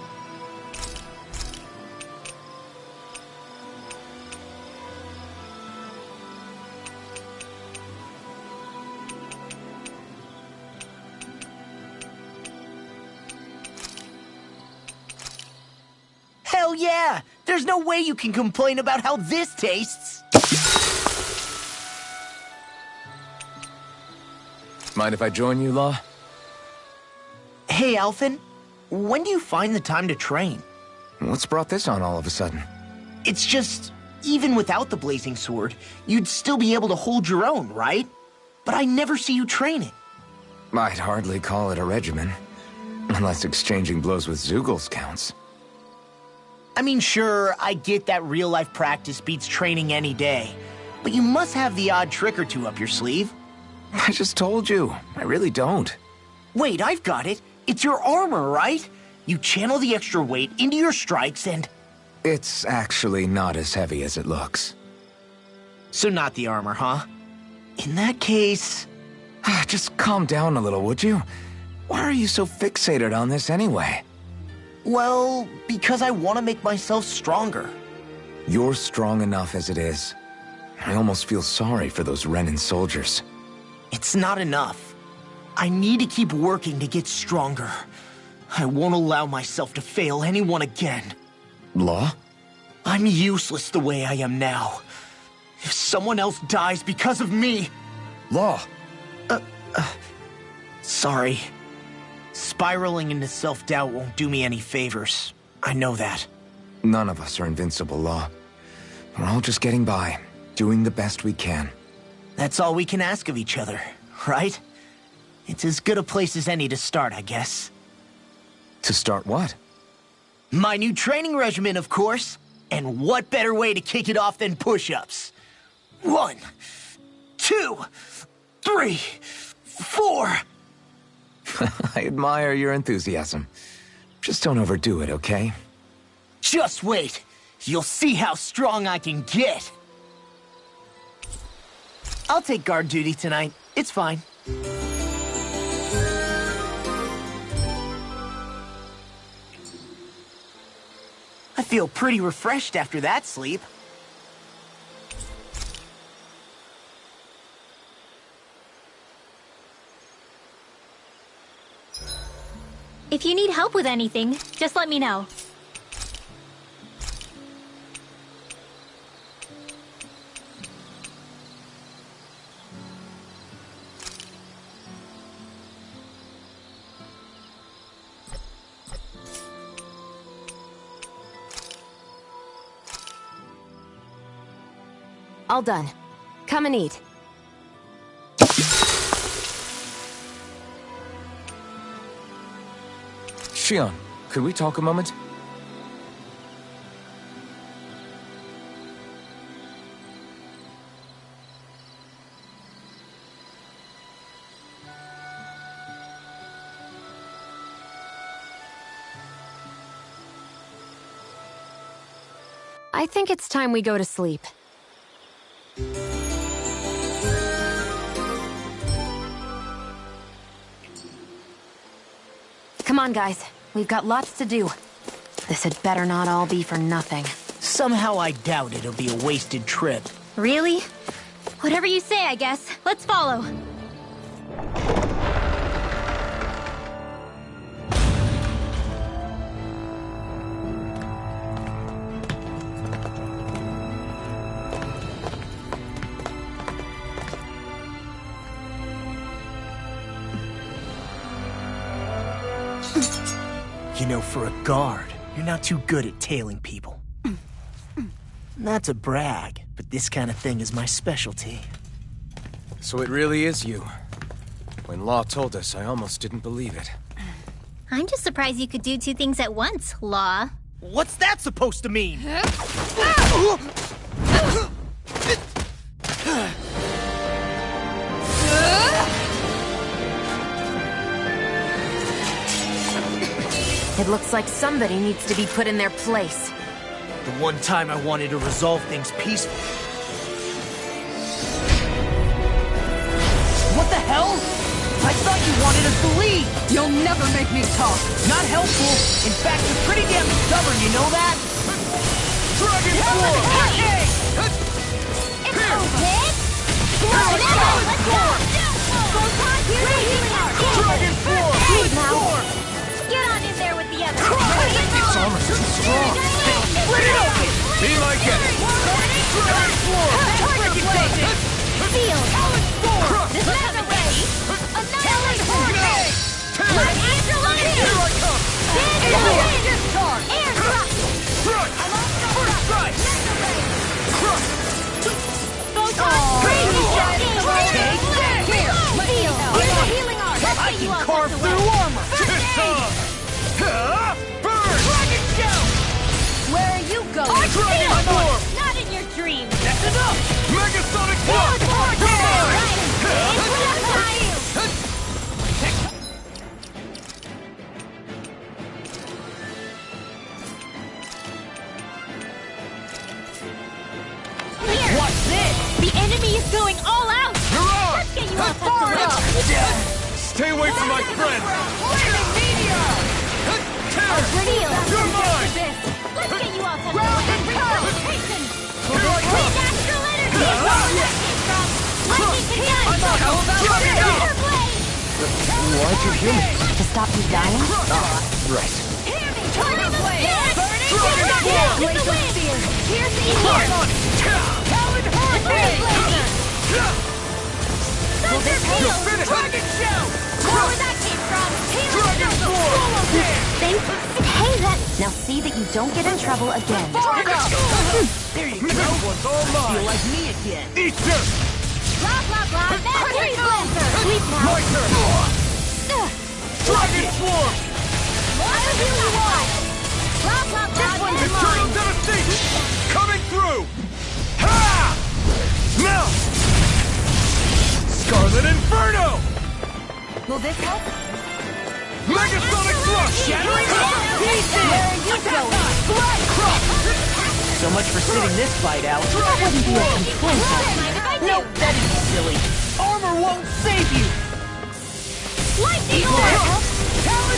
S1: Hell yeah! There's no way you can complain about how this tastes!
S3: Mind if I join you, Law?
S1: Hey, Alphen. When do you find the time to train?
S3: What's brought this on all of a sudden?
S1: It's just, even without the blazing sword, you'd still be able to hold your own, right? But I never see you training.
S3: I'd hardly call it a regimen. Unless exchanging blows with Zoogles counts.
S1: I mean, sure, I get that real-life practice beats training any day. But you must have the odd trick or two up your sleeve.
S3: I just told you. I really don't.
S1: Wait, I've got it. It's your armor, right? You channel the extra weight into your strikes and...
S3: It's actually not as heavy as it looks.
S1: So not the armor, huh? In that case...
S3: Just calm down a little, would you? Why are you so fixated on this anyway?
S1: Well, because I want to make myself stronger.
S3: You're strong enough as it is. I almost feel sorry for those Renan soldiers.
S1: It's not enough. I need to keep working to get stronger. I won't allow myself to fail anyone again.
S3: Law?
S1: I'm useless the way I am now. If someone else dies because of me...
S3: Law!
S1: Sorry. Spiraling into self-doubt won't do me any favors. I know that.
S3: None of us are invincible, Law. We're all just getting by, doing the best we can.
S1: That's all we can ask of each other, right? It's as good a place as any to start, I guess.
S3: To start what?
S1: My new training regimen, of course. And what better way to kick it off than push-ups? 1, 2, 3, 4...
S3: I admire your enthusiasm. Just don't overdo it, okay?
S1: Just wait. You'll see how strong I can get. I'll take guard duty tonight. It's fine. I feel pretty refreshed after that sleep.
S2: If you need help with anything, just let me know.
S4: All done. Come and eat.
S3: Shion, could we talk a moment?
S4: I think it's time we go to sleep. Come on, guys. We've got lots to do. This had better not all be for nothing.
S1: Somehow I doubt it'll be a wasted trip.
S2: Really? Whatever you say, I guess. Let's follow.
S1: You know, for a guard, you're not too good at tailing people. Not to brag, but this kind of thing is my specialty.
S3: So it really is you. When Law told us, I almost didn't believe it.
S2: I'm just surprised you could do two things at once, Law.
S1: What's that supposed to mean?
S4: It looks like somebody needs to be put in their place.
S1: The one time I wanted to resolve things peacefully. What the hell? I thought you wanted us to leave!
S7: You'll never make me talk!
S1: Not helpful. In fact, you're pretty damn stubborn, you know that?
S6: Dragon Form!
S2: It's over! Come on, let's go! Photon, here's the healing art!
S6: Dragon Form!
S2: Wait now! Get on in there with the others!
S3: Its armor's too strong.
S2: Split it open!
S6: Be like it! Dragon Form!
S2: Seal! This is coming ready! Annihilation! Like Angel on it!
S6: Here I come!
S2: Air thrust!
S6: Thrust! First strike!
S2: Photon! Crazy shot!
S6: Take
S2: that! Here! Seal! Here's the healing art! Let's
S1: I
S2: get you
S1: can
S2: all
S1: carve
S2: tucked
S1: through
S2: away.
S1: armor!
S6: Burn! Dragon Shout!
S7: Where are you going?
S6: Dragon Form!
S2: Not in your dreams!
S1: That's enough!
S6: Megasonic Blast!
S2: What's this? The enemy is going all out!
S6: You're on!
S2: Let's get you all tucked away!
S6: Stay away from my friend!
S2: Seal!
S6: You're mine!
S2: Let's get you all tucked away! Rotation!
S6: Here I come!
S2: Natural energy! Lightning conduct!
S6: How about Dragon
S3: Why'd you heal me?
S4: To stop you dying?
S3: Right.
S2: Tornado blade! Burning!
S6: Dragon
S2: With the wind! Here's the
S6: Come
S2: ear!
S6: on!
S2: Talon Hurricane! Thunder
S6: You're
S2: Peal!
S6: finished! Dragon Shout!
S2: Where that came from?
S6: Dragon Form!
S2: Hey, that...
S4: Now see that you don't get in trouble again.
S1: There you go!
S6: This one's all
S1: Feel
S6: mine!
S1: like me again.
S6: Eat this!
S2: Blah, blah, blah. Magic Blazer! Sleep now.
S6: My turn! Dragon Swarm!
S2: I will heal you all. Blah, blah, blah.
S6: This one's
S2: Never
S6: Eternal
S2: mind.
S6: Devastation! Coming through! Ha! Now! Scarlet Inferno!
S7: Will this help?
S6: Megasonic Thrust!
S1: Shattering
S2: Where are you going?
S1: So much for sitting this fight out.
S2: Wouldn't be a complaint. Mind if I do?
S1: Nope, that isn't silly. Armor won't save you!
S2: Lightning
S6: Dragon
S2: Orb!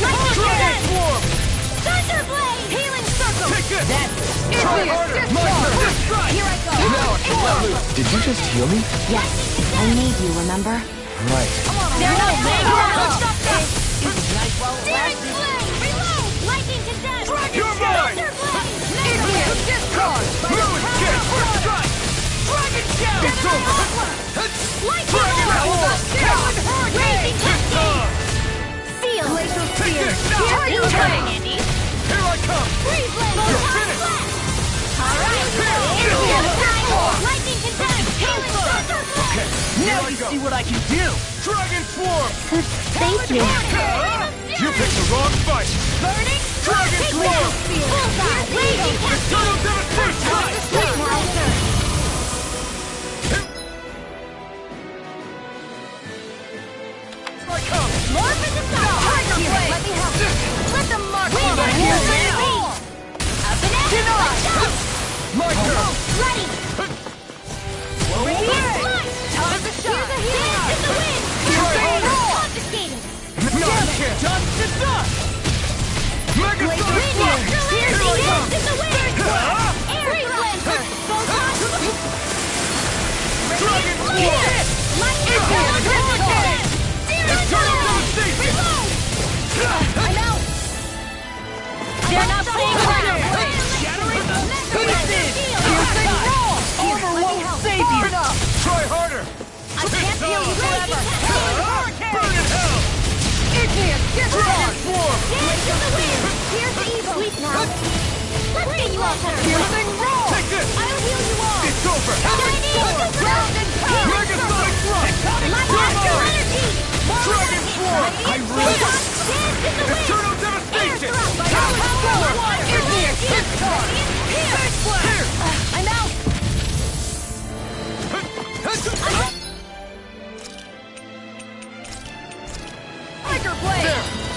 S2: Lightning
S6: Dragon
S2: Gun!
S6: Swarm!
S2: Thunderblade! Healing Circle!
S6: Take this!
S1: That's it.
S6: Try harder! My turn! This strike!
S7: Here I go!
S6: Now it's let loose!
S3: Did you just heal me?
S4: Yes, I need you, remember?
S3: Right.
S2: They're not
S1: Let's
S2: stop this!
S1: It was nice while it
S2: Daring
S1: lasted.
S2: Blade! Reload! Lightning Condemned!
S6: You're mine!
S2: Thunderblade!
S6: In here! Discard! Ruin Kick! First strike! Dragon Shout! It's over!
S2: Lightning
S6: Dragon
S2: Orb!
S6: Form! Talon Hurricane!
S2: Raging
S6: It's on!
S2: Seal!
S7: Glacial
S6: Take
S7: Spear!
S6: this now!
S2: Here you go, Andy!
S6: Here I come!
S2: Freeze Blade!
S6: You're
S2: Photon
S6: finished!
S2: Blast! Alright!
S6: Here!
S2: Here's time! Lightning Condemned! Healing Thunderblade!
S1: Now you see what I can do!
S6: Dragon Swarm!
S2: Thank you!
S6: You picked the wrong fight!
S2: Burning!
S6: Dragon Swarm!
S2: Bullseye! Raging
S6: Eternal Devastation!
S2: Sleep now!
S6: I come!
S2: More for the sun! Tiger Blade! Let me help you! Let them march you!
S6: Back here now!
S2: Up and at it! Let's go!
S6: My turn!
S2: Ready! Radiant Light!
S7: Time to shine!
S2: Here's a healing art! In the wind!
S6: Try harder!
S2: Confiscated!
S6: No chance!
S1: Dust to dust!
S6: Megasonic
S2: Radiant!
S6: Thrust!
S2: Here's the
S6: Here I
S2: wind!
S6: come!
S2: In the wind! Air Lancer! Photon!
S6: Dragon Swarm!
S2: Lightning Hurricane!
S6: Eternal Devastation!
S2: I'm out! They're not playing around!
S1: Shattering!
S2: Piercing!
S1: Armor won't save you!
S6: Try harder!
S7: I can't heal you forever!
S6: Burn in hell!
S7: Igneous!
S6: Dragon Swarm!
S2: Dance to the wind! Here's the evil! Sleep now! Let's get you all turned!
S6: Piercing roll! Take this!
S2: I'll heal you all!
S6: It's over!
S2: Chinese!
S6: Megasonic Thrust!
S2: My natural energy!
S6: Dragon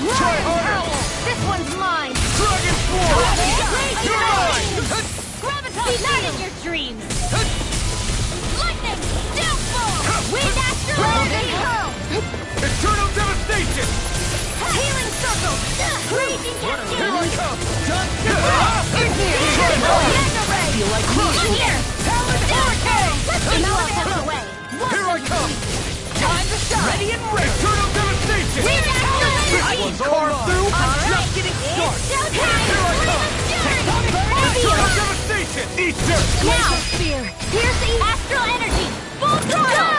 S6: Try harder!
S7: This one's mine!
S6: Dragon Sword!
S7: Great
S6: You're mine!
S7: Gravitas! Not in your dreams! Lightning! Downfall! Wind Astral Energy!
S6: Eternal Devastation!
S7: Healing Circle! Raging Captain!
S6: Here I come!
S7: Igneous! Mega Ray!
S1: Feel like
S7: Look here! Talon Hurricane! Melatonin away!
S6: Here I come!
S7: Time to shine!
S6: Ready and ready! Eternal Devastation!
S7: Wind Astral Energy!
S6: One's carved through! I'm just getting started! Here I come! Eternal Devastation! Eat dirt!
S7: Now! Sphere! Piercing Astral Energy! Full throttle!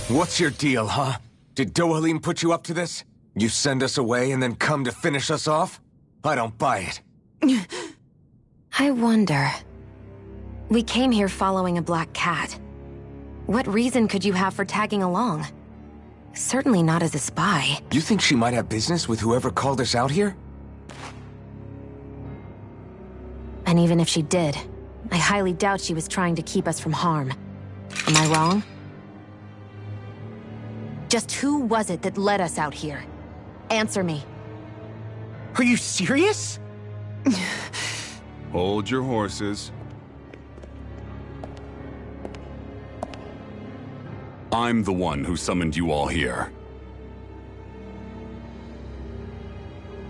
S3: What's your deal, huh? Did Dohalim put you up to this? You send us away and then come to finish us off? I don't buy it.
S4: I wonder. We came here following a black cat. What reason could you have for tagging along? Certainly not as a spy.
S3: You think she might have business with whoever called us out here?
S4: And even if she did, I highly doubt she was trying to keep us from harm. Am I wrong? Just who was it that led us out here? Answer me.
S1: Are you serious?
S8: Hold your horses. I'm the one who summoned you all here.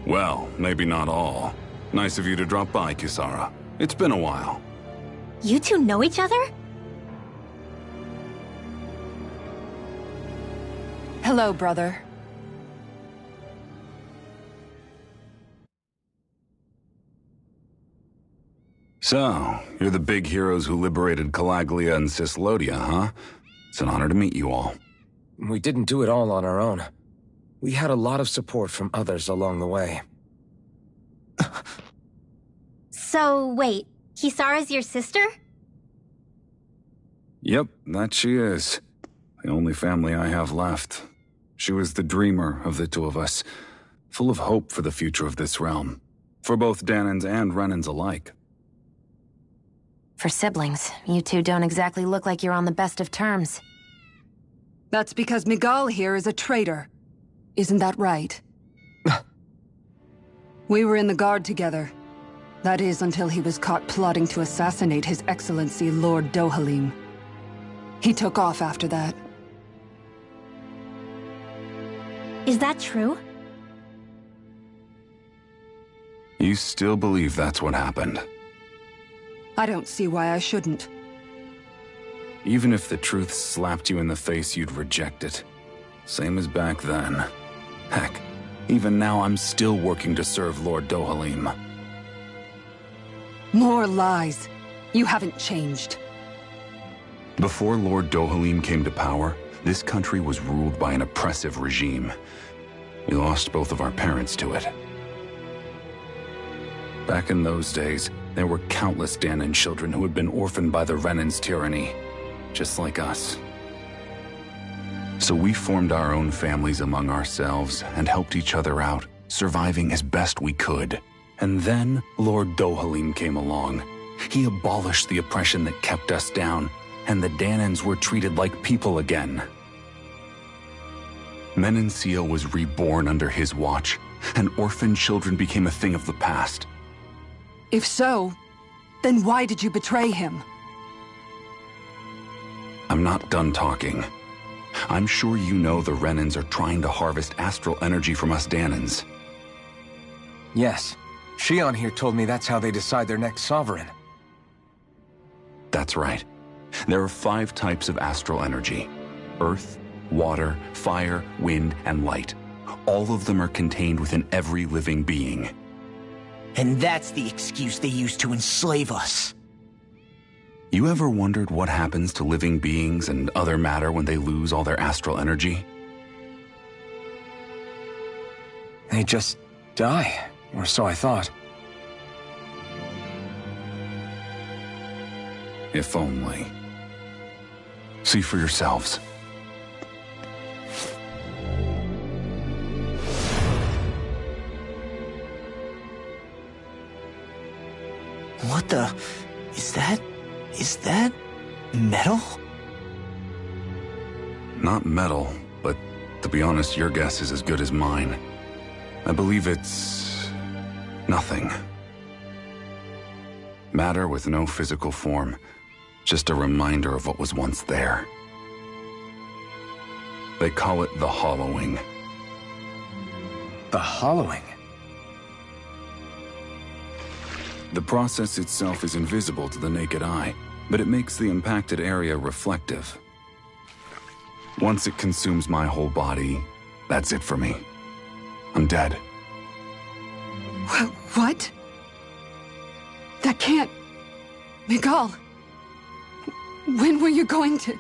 S8: Well, maybe not all. Nice of you to drop by, Kisara. It's been a while.
S2: You two know each other?
S7: Hello, brother.
S8: So, you're the big heroes who liberated Calaglia and Cyslodia, huh? It's an honor to meet you all.
S3: We didn't do it all on our own. We had a lot of support from others along the way.
S2: So, wait, Kisara's your sister?
S8: Yep, that she is. The only family I have left. She was the dreamer of the two of us, full of hope for the future of this realm, for both Danans and Renans alike.
S4: For siblings, you two don't exactly look like you're on the best of terms.
S9: That's because Miguel here is a traitor. Isn't that right? We were in the Guard together. That is, until he was caught plotting to assassinate His Excellency Lord Dohalim. He took off after that.
S2: Is that true?
S8: You still believe that's what happened?
S9: I don't see why I shouldn't.
S8: Even if the truth slapped you in the face, you'd reject it. Same as back then. Heck, even now I'm still working to serve Lord Dohalim.
S9: More lies. You haven't changed.
S8: Before Lord Dohalim came to power, this country was ruled by an oppressive regime. We lost both of our parents to it. Back in those days, there were countless Danan children who had been orphaned by the Renan's tyranny, just like us. So we formed our own families among ourselves and helped each other out, surviving as best we could. And then Lord Dohalim came along. He abolished the oppression that kept us down, and the Danans were treated like people again. Menenciel was reborn under his watch, and orphaned children became a thing of the past.
S9: If so, then why did you betray him?
S8: I'm not done talking. I'm sure you know the Renans are trying to harvest astral energy from us Danans.
S3: Yes. Shion here told me that's how they decide their next sovereign.
S8: That's right. There are 5 types of astral energy: earth, water, fire, wind, and light. All of them are contained within every living being.
S1: And that's the excuse they use to enslave us.
S8: You ever wondered what happens to living beings and other matter when they lose all their astral energy?
S3: They just die, or so I thought.
S8: If only. See for yourselves.
S1: What the... Is that... Metal?
S8: Not metal, but to be honest, your guess is as good as mine. I believe it's... nothing. Matter with no physical form. Just a reminder of what was once there. They call it the hollowing.
S3: The hollowing?
S8: The process itself is invisible to the naked eye, but it makes the impacted area reflective. Once it consumes my whole body, that's it for me. I'm dead.
S9: What? That can't... Miguel! When were you going to...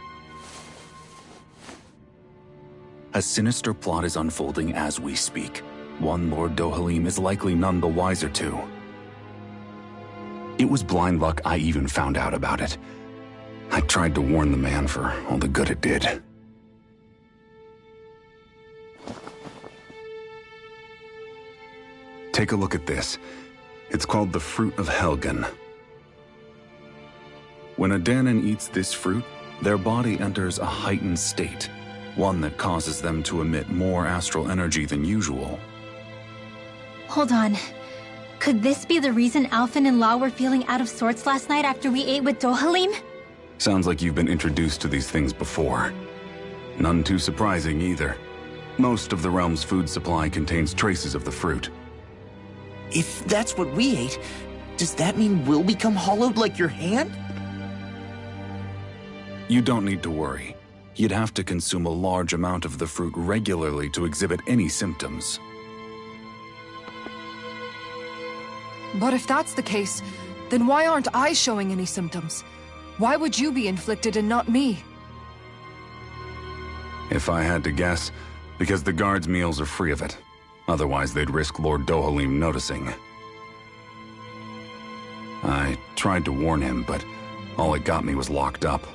S8: A sinister plot is unfolding as we speak. One Lord Dohalim is likely none the wiser to. It was blind luck I even found out about it. I tried to warn the man for all the good it did. Take a look at this. It's called the Fruit of Helgen. When a Dahnan eats this fruit, their body enters a heightened state, one that causes them to emit more astral energy than usual.
S2: Hold on. Could this be the reason Alphen and Law were feeling out of sorts last night after we ate with Dohalim?
S8: Sounds like you've been introduced to these things before. None too surprising either. Most of the realm's food supply contains traces of the fruit.
S1: If that's what we ate, does that mean we'll become hollowed like your hand?
S8: You don't need to worry. You'd have to consume a large amount of the fruit regularly to exhibit any symptoms.
S10: But if that's the case, then why aren't I showing any symptoms? Why would you be inflicted and not me?
S8: If I had to guess, because the guards' meals are free of it. Otherwise, they'd risk Lord Dohalim noticing. I tried to warn him, but all it got me was locked up.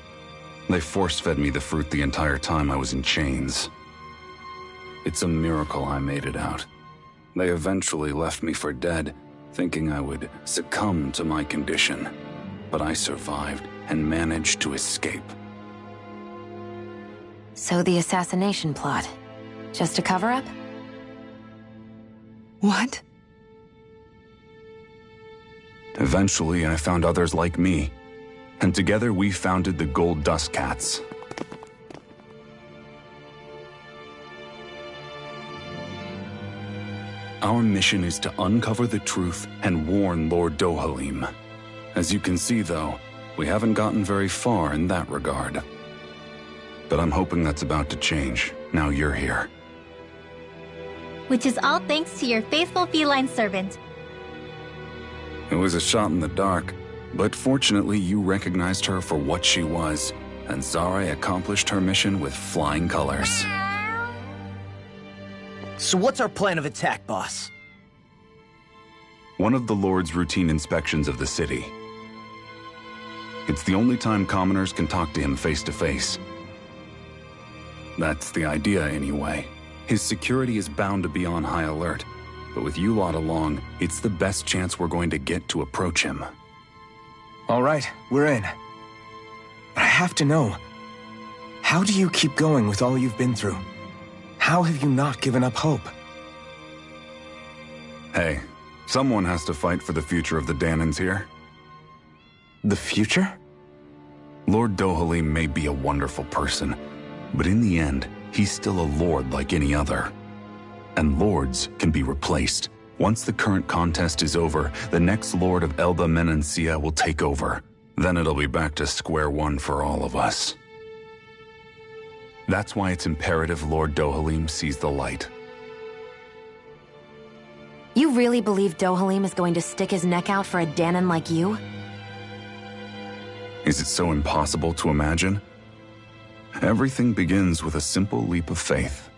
S8: They force-fed me the fruit the entire time I was in chains. It's a miracle I made it out. They eventually left me for dead, thinking I would succumb to my condition. But I survived and managed to escape.
S4: So the assassination plot, just a cover-up?
S9: What?
S8: Eventually, I found others like me, and together we founded the Gold Dust Cats. Our mission is to uncover the truth and warn Lord Dohalim. As you can see, though, we haven't gotten very far in that regard. But I'm hoping that's about to change, now you're here.
S2: Which is all thanks to your faithful feline servant.
S8: It was a shot in the dark, but fortunately you recognized her for what she was, and Zare accomplished her mission with flying colors.
S1: So what's our plan of attack, boss?
S8: One of the Lord's routine inspections of the city. It's the only time commoners can talk to him face to face. That's the idea, anyway. His security is bound to be on high alert, but with you lot along, it's the best chance we're going to get to approach him.
S3: All right, we're in. But I have to know, how do you keep going with all you've been through? How have you not given up hope?
S8: Hey, someone has to fight for the future of the Dahnans here.
S3: The future?
S8: Lord Dohalim may be a wonderful person, but in the end, he's still a lord like any other. And lords can be replaced. Once the current contest is over, the next lord of Elba Menancia will take over. Then it'll be back to square one for all of us. That's why it's imperative Lord Dohalim sees the light.
S4: You really believe Dohalim is going to stick his neck out for a Dahnan like you?
S8: Is it so impossible to imagine? Everything begins with a simple leap of faith.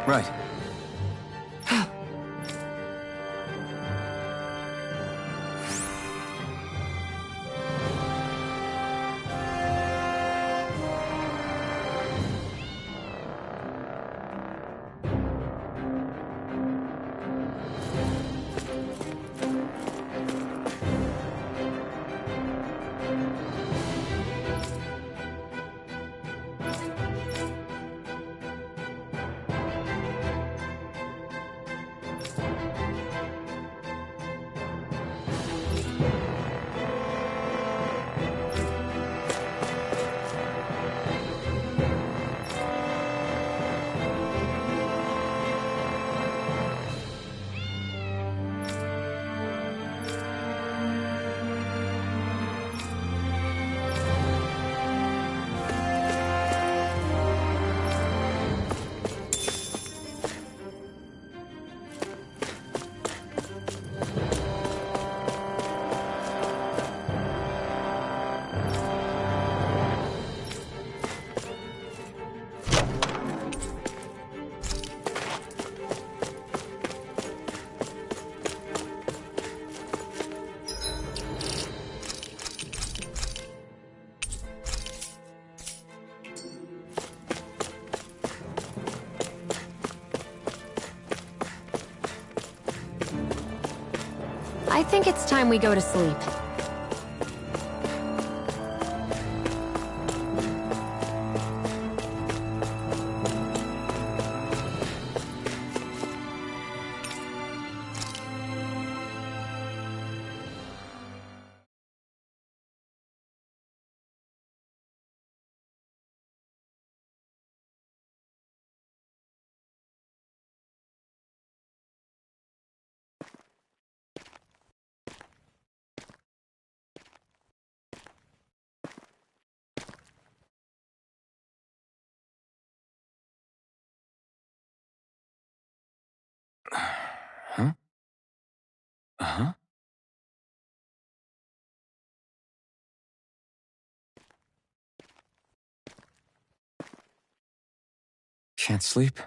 S3: Right.
S4: I think it's time we go to sleep.
S3: Huh? Uh-huh. Can't sleep?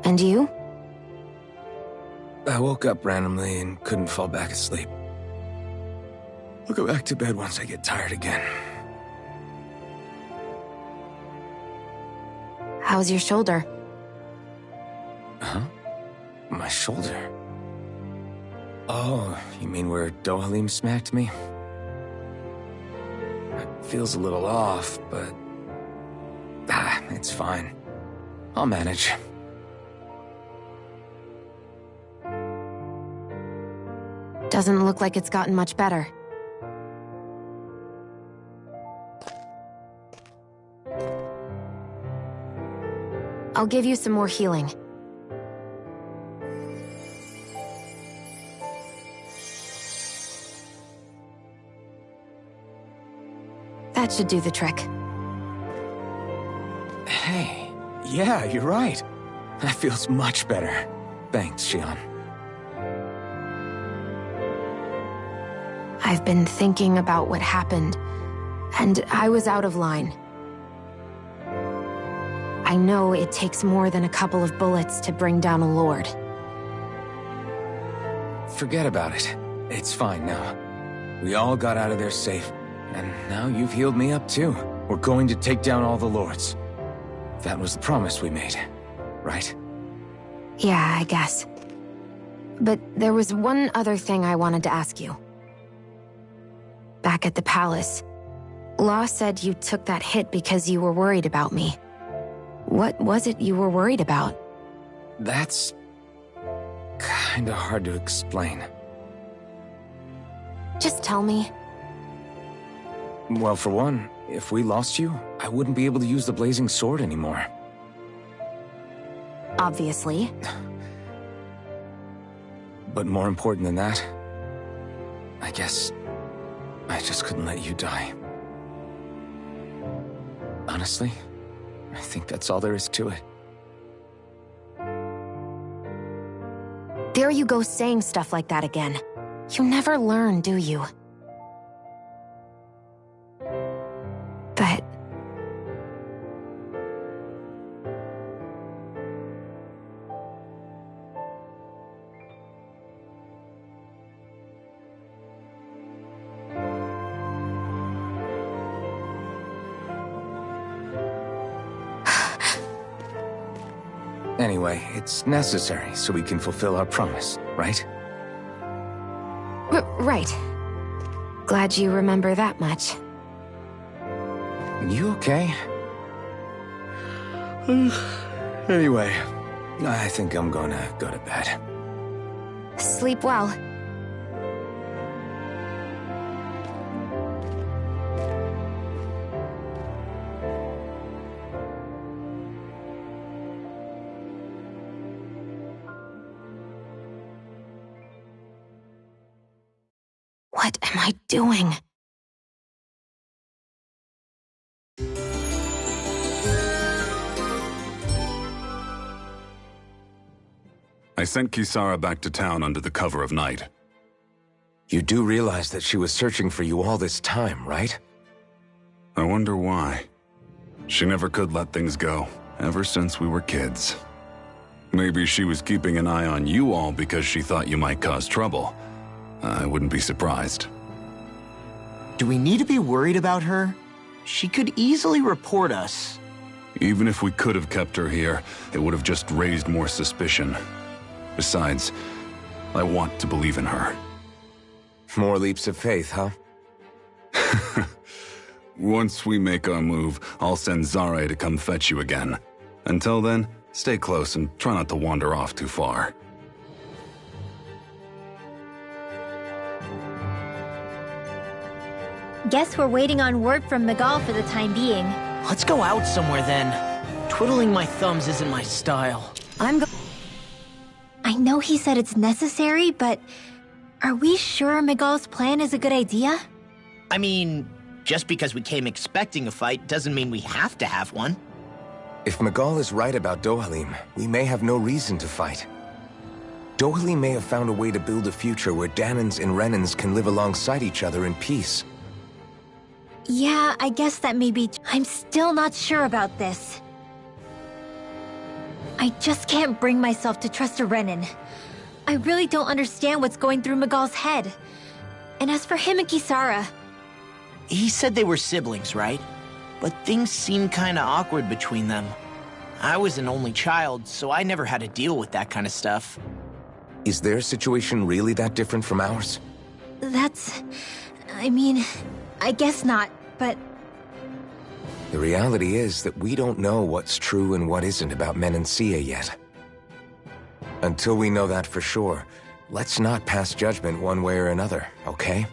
S4: And you?
S3: I woke up randomly and couldn't fall back asleep. I'll go back to bed once I get tired again.
S4: How's your shoulder?
S3: Huh? My shoulder? Oh, you mean where Dohalim smacked me? It feels a little off, but... it's fine. I'll manage.
S4: Doesn't look like it's gotten much better. I'll give you some more healing. That should do the trick.
S3: Hey, yeah, you're right. That feels much better. Thanks, Shionne.
S4: I've been thinking about what happened, and I was out of line. I know it takes more than a couple of bullets to bring down a lord.
S3: Forget about it. It's fine now. We all got out of there safe, and now you've healed me up too. We're going to take down all the lords. That was the promise we made, right?
S4: Yeah, I guess. But there was one other thing I wanted to ask you. Back at the palace, Law said you took that hit because you were worried about me. What was it you were worried about?
S3: That's... kinda hard to explain.
S4: Just tell me.
S3: Well, for one, if we lost you, I wouldn't be able to use the blazing sword anymore.
S4: Obviously.
S3: But more important than that, I guess I just couldn't let you die. Honestly, I think that's all there is to it.
S4: There you go saying stuff like that again. You never learn, do you? But
S3: Anyway, it's necessary so we can fulfill our promise, right?
S4: Right. Glad you remember that much.
S3: You okay? Anyway, I think I'm gonna go to bed.
S4: Sleep well. What am I doing?
S8: I sent Kisara back to town under the cover of night.
S3: You do realize that she was searching for you all this time, right?
S8: I wonder why. She never could let things go, ever since we were kids. Maybe she was keeping an eye on you all because she thought you might cause trouble. I wouldn't be surprised.
S1: Do we need to be worried about her? She could easily report us.
S8: Even if we could have kept her here, it would have just raised more suspicion. Besides, I want to believe in her.
S3: More leaps of faith, huh?
S8: Once we make our move, I'll send Zare to come fetch you again. Until then, stay close and try not to wander off too far.
S2: Guess we're waiting on word from Miguel for the time being.
S1: Let's go out somewhere then. Twiddling my thumbs isn't my style.
S2: I know he said it's necessary, but are we sure Miguel's plan is a good idea?
S1: I mean, just because we came expecting a fight doesn't mean we have to have one.
S3: If Miguel is right about Dohalim, we may have no reason to fight. Dohalim may have found a way to build a future where Dahnans and Renans can live alongside each other in peace.
S2: Yeah, I guess that may be. I'm still not sure about this. I just can't bring myself to trust a Renan. I really don't understand what's going through Miguel's head. And as for him and Kisara...
S1: He said they were siblings, right? But things seemed kinda awkward between them. I was an only child, so I never had to deal with that kind of stuff.
S3: Is their situation really that different from ours?
S2: That's... I mean, I guess not, but...
S3: The reality is that we don't know what's true and what isn't about Menancia yet. Until we know that for sure, let's not pass judgment one way or another, okay?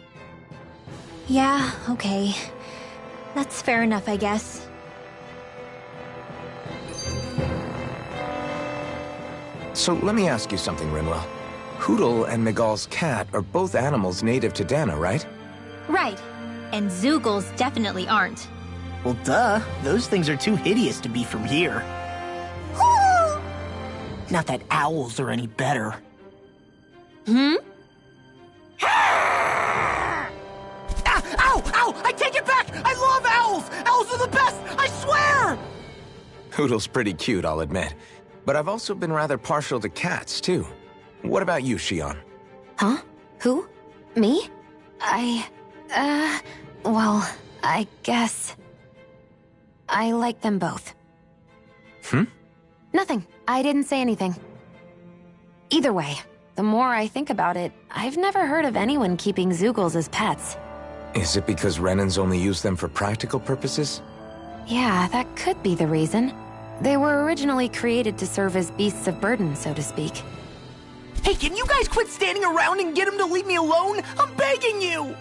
S2: Yeah, okay. That's fair enough, I guess.
S3: So let me ask you something, Rinwell. Hootle and Miguel's cat are both animals native to Dahna, right?
S2: Right. And Zeugles definitely aren't.
S1: Well, duh. Those things are too hideous to be from here. Not that owls are any better.
S2: Hmm?
S1: Ow! Ow! I take it back! I love owls! Owls are the best! I swear!
S3: Hootle's pretty cute, I'll admit. But I've also been rather partial to cats, too. What about you, Shion?
S4: Huh? Who? Me? Well, I guess... I like them both. Nothing. I didn't say anything. Either way, the more I think about it, I've never heard of anyone keeping Zeugles as pets.
S3: Is it because Renans only use them for practical purposes?
S4: Yeah, that could be the reason. They were originally created to serve as beasts of burden, so to speak.
S1: Hey, can you guys quit standing around and get him to leave me alone? I'm begging you!